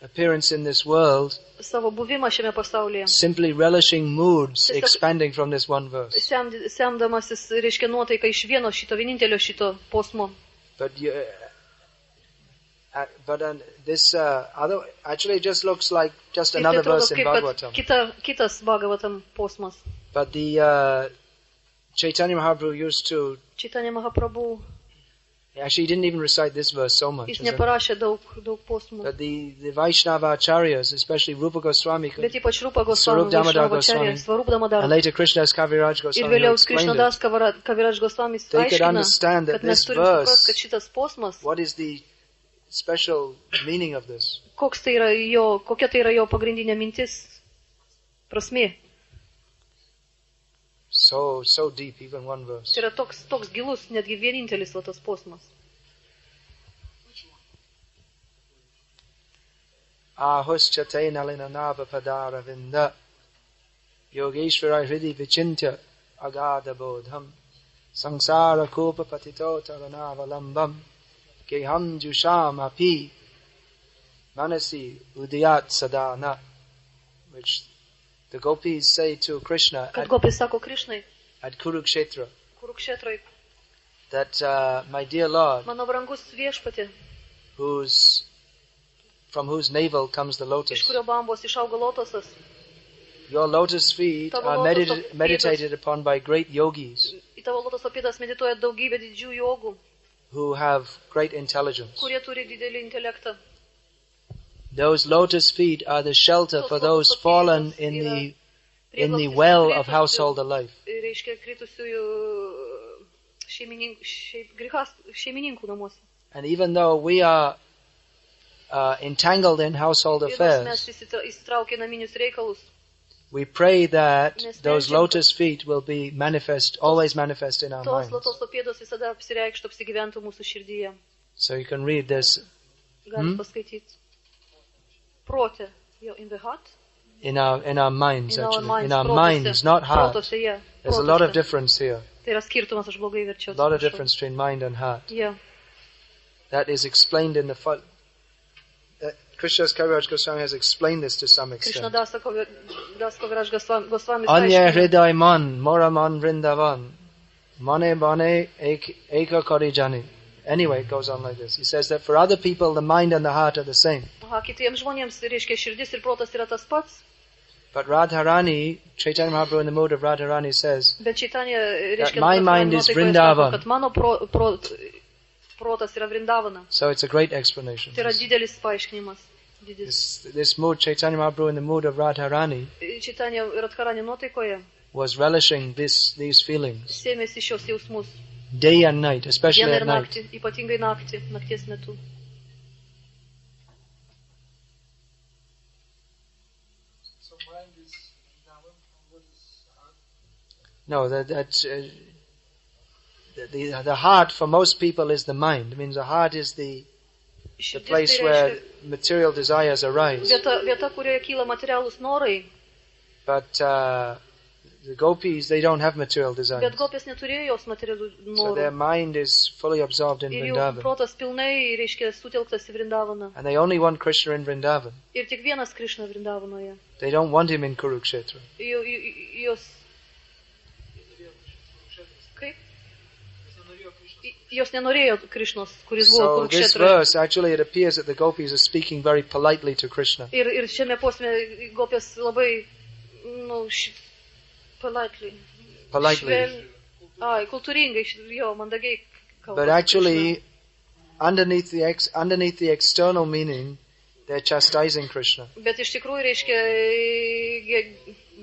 appearance in this world savo buvimą šiame pasaulyje. simply relishing moods expanding from this one verse. Semdamasis, reiškia, nuotaiką iš vieno šito, vienintelio šito posmo. But this other actually just looks like just Ir tai another atrodo verse in kaip Bhagavatam. kitas Bhagavatam posmas. But the Chaitanya Mahaprabhu used to Chaitanya Mahaprabhu, actually he didn't even recite this verse so much. jis isn't it? neparašė daug posmų. But the Vaishnava acharyas, especially Rupa Goswami, Bet ypač Rupa Goswami, Swarup Damodar Vaishnavacharya, Goswami, Swarup Damodar. and later Krishnadas Kaviraj Ir Goswami who vėliau explained Krishnadas it. Kaviraj Goswami They could aiškina, understand that kad mes this turim suprasti, verse, kad šitas posmas, what is the special meaning of this? kokia tai yra jo pagrindinė mintis, prasmė. So deep, even one verse. Tai yra toks gilus, netgi vienintelis tas posmas. Ahuschate nalina nava padara vinda Yogeshvara hridi vichintya agada bodham Sangsara kopa patito taranava lambam Geham jusham api Manasi udiyat sadana, which the gopis say to Krishna Kad gopis sako Krishnai, at Kurukshetra, Kurukshetrai, that my dear Lord, mano brangus viešpatė, from whose navel comes the iš lotus, kurio bambos išaugo lotosas, your lotus feet Tavo are lotus feet meditated upon by great yogis į tavo lotoso pėdas medituoja daugybė didžių jogų, who have great intelligence. kurie turi didelį intelektą. Those lotus feet are the shelter for those fallen in the well of householder life. Reiškia kritusiųjų šeimininkų namuose. And even though we are entangled in household Ir nors affairs, mes įsitraukę naminius reikalus, we pray that Mes those meldžiam, lotus feet will be always manifest in our tos minds. lotoso pėdos visada apsireikštų, apsigyventų mūsų širdyje. So you can read this Galit paskaityti. Protė, jo, in the heart, in our minds, in our actually. minds, In our protose, minds, not heart. protose, yeah, There's a lot of protose. difference here. Tai yra skirtumas, aš blogai verčiau. A lot of atsiprašau. difference between mind and heart. Yeah. That is explained in the Krishnadas Kaviraj Goswami has explained this to some Krishna extent. Das Kaviraj Goswami Anya aiškina, hriday man, moraman vrindavan, mane bane eka kori jani. Anyway, it goes on like this. He says that for other people, the mind and the heart are the same. kitiems žmonėms, reiškia, širdis ir protas yra tas pats, But Radharani, Chaitanya Mahaprabhu in the mood of Radharani says, bet Čaitanija, reiškia, my mind is Vrindavan. kad mano protas yra Vrindavana. so it's a great explanation. Tai yra didelis paaiškinimas. This mood, Chaitanya Mahaprabhu in the mood of Radharani, Čaitanija Radharani nuotaikoje was relishing these feelings sėmėsi šios jausmus. day and night, especially Dieną at ir night. naktį, ypatingai nakties metu. So mind is Vrindavan, and what is heart? No, the heart for most people is the mind. It means the heart is the Širdis place tai where reiškia material desires arise. vieta, kurioje kyla materialūs norai, But the gopis, they don't have material desires. Bet gopės neturėjo jos materialių So their norų. mind is fully absorbed in Ir jų Vrindavan. protas pilnai, reiškia, sutelktas į Vrindavaną. And they only want Krishna in Vrindavan. Ir tik vienas Krišna Vrindavanoje. They don't want him in Kurukshetra. Jos... Kaip? Jos nenorėjo Krišnos, kuris buvo So this Kurukšetroje. verse, actually it appears that the gopis are speaking very politely to Krishna. Ir šiame posme gopės labai, politely. Politely. Kultūringai, jo, mandagiai kalba. But actually, underneath the external meaning, they're chastising Krishna. Bet iš tikrųjų, reiškia,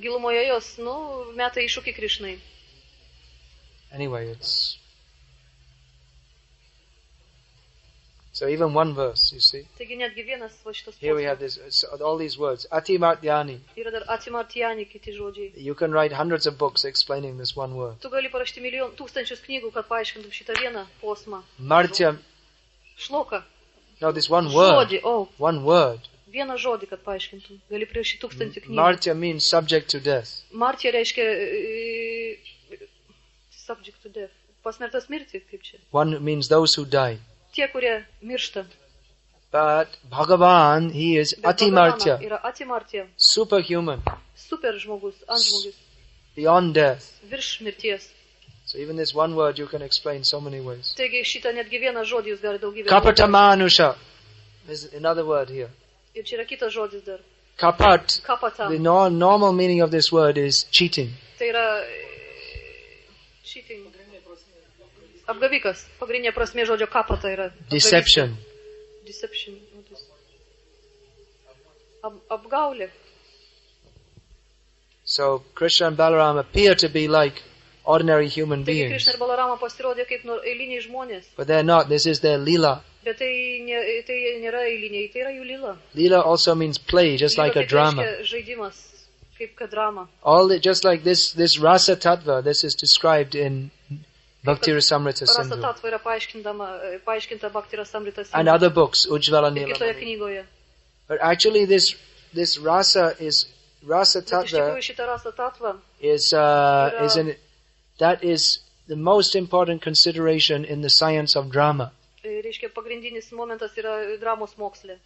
gilumoje jos, meta iššūkį Krišnai. Anyway, it's... So even one verse, you see. Taigi netgi vienas va šitas Here we have posmas. this, all these words. Atimartyani. Yra dar atimartijani kiti žodžiai. You can write hundreds of books explaining this one word. Tu gali parašyti tūkstančius knygų, kad paaiškintum šitą vieną posmą. Martya, Šloka. no, this one word. Žodį, One word. vieną žodį, kad paaiškintum. Gali parašyti 1000 knygų. Martya means subject to death. Martija reiškia subject to death. Pasmertas mirti, kaip čia. One means those who die. Tie, kurie miršta. But Bhagavan, he is Bet Atimartya, Bhagavana yra atimartija. superhuman, Super žmogus, antžmogus. beyond death. Virš mirties. So even this one word you can explain so many ways. Taigi šitą netgi vieną žodį jūs gali daugybę. Kapatamanusha. There's another word here. Ir čia yra kitas žodis dar. Kapat. Kapata. The normal meaning of this word is cheating. Tai yra cheating. Apgavikas. Pagrindinė prasmė žodžio kapata yra. Deception. Deception. Apgaulė. So Krishna and Balaram appear to be like ordinary human Taigi beings. Krišna ir Balarama pasirodė kaip eiliniai žmonės. But they're not. This is their lila. Bet tai nėra eiliniai, tai yra jų lila. Lila also means play, just like a Lila, tai drama. reiškia žaidimas, kaip kad drama. Just like this rasa tattva, this is described in Bhakti Rasamrita Rasa Sindhu. tatva yra paaiškinta Bhakti Rasamrita And Sindhu. other books, Ujjvala Ir kitoje Nila. knygoje. But actually this rasa Bet iš tattva tikrųjų šitą rasa tatvą that is the most important consideration in the science of drama. reiškia pagrindinis momentas yra dramos moksle.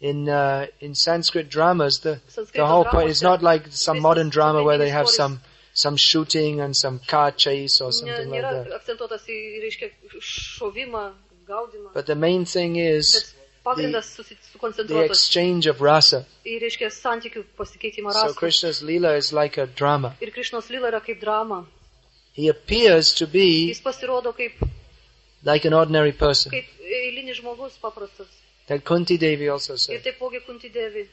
In Sanskrit dramas, the Sanskrito whole point is dramose not like some visas modern drama where they have pagrindinis some shooting and some car chase or something like Nėra that. akcentuotas į, reiškia, šovimą, gaudimą. But the main thing is Bet pagrindas the sukoncentruotas exchange of rasa. į, reiškia, santykių pasikeitimą So rasų. Krishna's lila is like a drama. Ir Krišnos lila yra kaip drama. He appears to be Jis pasirodo kaip like an ordinary person. eilinis žmogus paprastas. That Kunti Devi also Ir said. taipogi Kunti Devi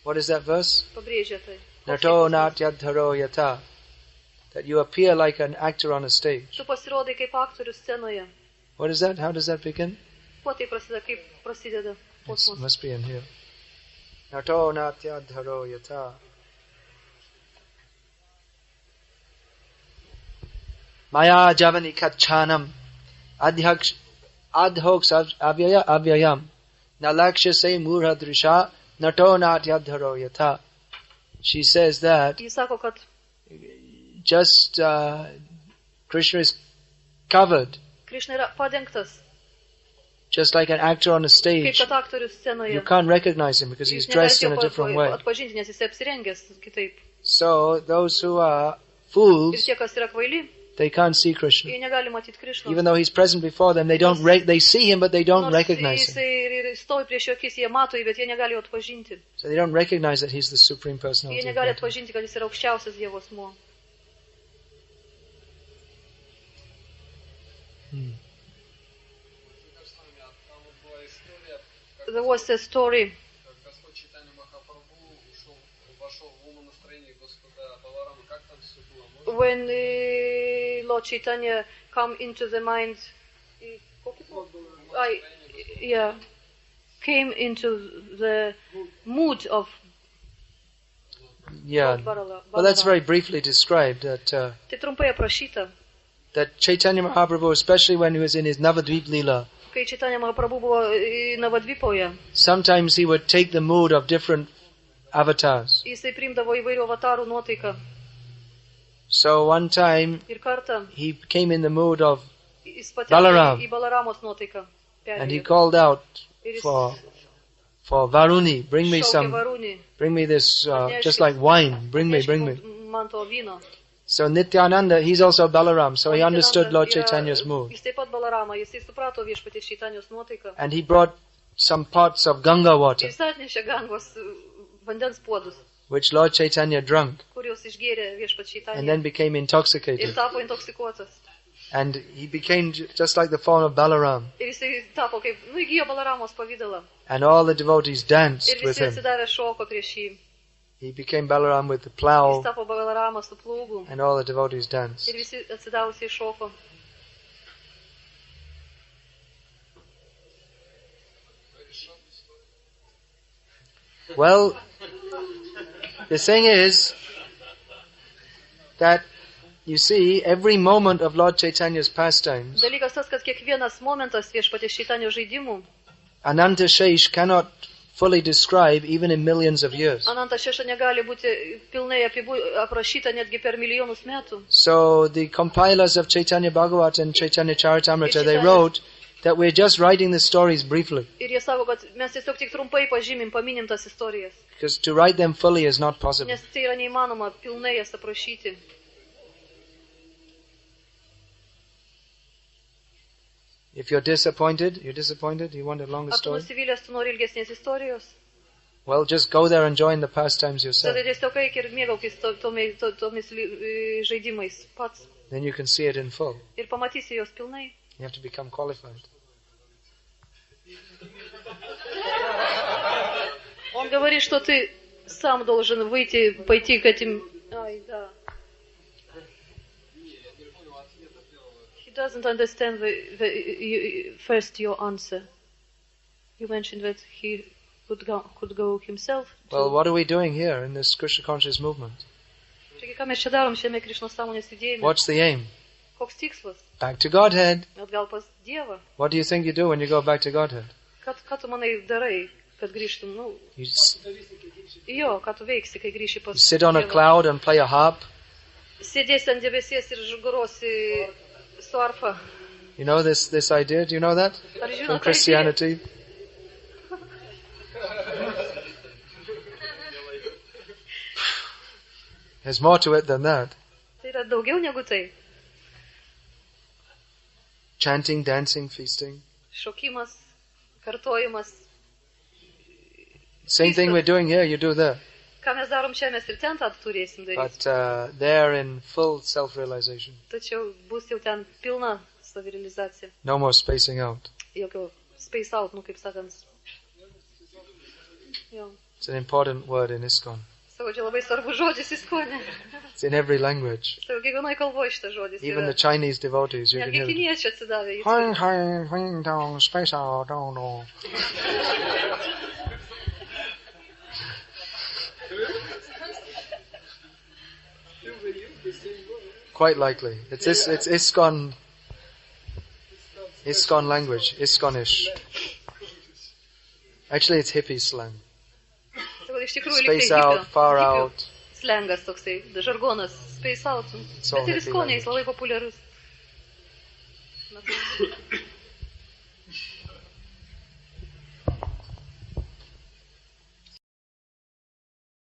What is that verse? pabrėžia tai. Nato natyadharo yata. That you appear like an actor on a stage. Tu pasirodai kaip aktorius scenoje. What is that? How does that begin? Kuo tai prasideda, kaip prasideda It posmas? must be in here. Nato natyadharo yata. Maya javani kachanam adhoks avyayam nalaksha se murha drisha nato natyadharo yata. She says that Jis sako, kad just Krishna is covered, Krišna yra padengtas, just like an actor on a kaip stage. kad aktorius scenoje. You can't recognize him because he's Jūs dressed in a negalite different way. atpažinti, nes jis apsirengęs kitaip. So those who are Ir fools, tie, kas yra kvaili, they can't see Krishna. jie negali matyti Krišnos. Even though he's present before them, they see him, but they don't Nors recognize him. jisai ir stovi prieš jų akis, jie mato jį, bet jie negali jo atpažinti. So they don't recognize that he's the Supreme Jie Personality of negali Godhead. atpažinti, kad jis yra aukščiausias Dievo asmuo. There was a story. Господь Чайтанья Махапрабху вошел в умонастроение Господа Баларама. Как там все было? When Lord Chaitanya come into the mind, came into the mood of Yeah. Balarama. Well, that's very briefly described that Tai trumpai aprašyta, that Chaitanya Mahaprabhu, especially when he was in his Navadvip Leela, kai Chaitanya Mahaprabhu buvo Navadvipoje. sometimes he would take the mood of different avatars. Jisai priimdavo įvairių avatarų nuotaiką. So one time Ir kartą he came in the mood of, jis pateko Balaram. į Balaramos nuotaiką. and he Perėjo. called out Ir jis for Varuni, bring me šaukė Varūnį. bring me this, just like wine, bring me. Man to vyno. So Nityananda, he's also Balaram, so he O understood Lord Nityananda yra- Chaitanya's mood. Jis taip pat Balarama, jisai suprato viešpaties Čaitanijos nuotaiką. And he brought some pots of Ganga water, Jis atnešė Gangos vandens puodus, which Lord Chaitanya drank, kuriuos išgėrė viešpats and then Čaitanija. became Ir intoxicated. tapo intoksikuotas. And he became just like the form of Balaram. Ir jisai tapo kaip, įgijo Balaramos pavydalą. And all the devotees danced Ir with visi him. atsidarė šoko prieš jį. He became Balaram with the Jis plow, tapo Balaramas su plūgu. and all the devotees danced. Ir visi atsidavusiai šoko. Well, the thing is that, you see, every moment of Lord Chaitanya's pastimes, Dalykas tas, kad kiekvienas momentas viešpatės Čaitanijos žaidimų, Ananta Shesh cannot fully describe even in millions of years. Ananta Šeša negali būti pilnai aprašyta netgi per milijonus metų. So the compilers of Chaitanya Bhagavat and Chaitanya Charitamrita, they wrote that we're just writing the stories briefly, Ir jie sako, kad mes tiesiog tik trumpai pažymim, paminim tas istorijas. because to write them fully is not possible. Nes tai yra neįmanoma pilnai jas aprašyti. If you're disappointed, you want a longer Ar tu story? nusivylęs, tu nori ilgesnės istorijos? Well, just go there and join the pastimes yourself. Tada tiesiog eik ir mėgaukis tomis žaidimais pats. Then you can see it in full. Ir pamatysi jos pilnai. You have to become qualified. Он говорит, что ты сам должен выйти, пойти к этим... Ай, да. He doesn't understand first your answer. You mentioned that he could go himself. Well, what are we doing here in this Krishna conscious movement? Taigi, ką mes čia darom šiame Krišnos sąmonės judėjime? What's the aim? Koks tikslas? Back to Godhead. Atgal pas Dievą. What do you think you do when you go back to Godhead? Ką tu manai darai, kad grįžtum? Nu, You jo, ką tu veiksi, kai grįši pas sit on a Dievą? cloud and play a harp. Sėdėsi ant debesies ir grosi su arfa. You know this idea? Do you know that? Ar žinot From tą idėją? Christianity? There's more to it than that. Tai yra daugiau negu tai. Chanting, dancing, feasting. Šokimas, kartojimas. Same thing we're doing here, you do there. Ką mes darom čia, mes ir ten tą turėsim daryti. But they're in full self-realization. Tačiau bus jau ten pilna savirealizacija. No more spacing out. Jokio space out, nu kaip sakant. Jo. It's an important word in ISKCON. Savo, čia labai svarbus žodis įskonė. It's in every language. Savo, kiekvienoj kalboje šitas žodis Even yra. the Chinese devotees, you can Netgi hear it. kiniečiai atsidavė. Jis Hang, hang, hang down, space out, don't know. Quite likely. It's ISKCON language, ISKCONish. Actually, it's hippie slang. Savo, iš tikrųjų, Space out, far out. Slengas toksai, žargonas, space out. It's all Bet ir hippie įskonė, jis language. labai populiarus. Na, tai-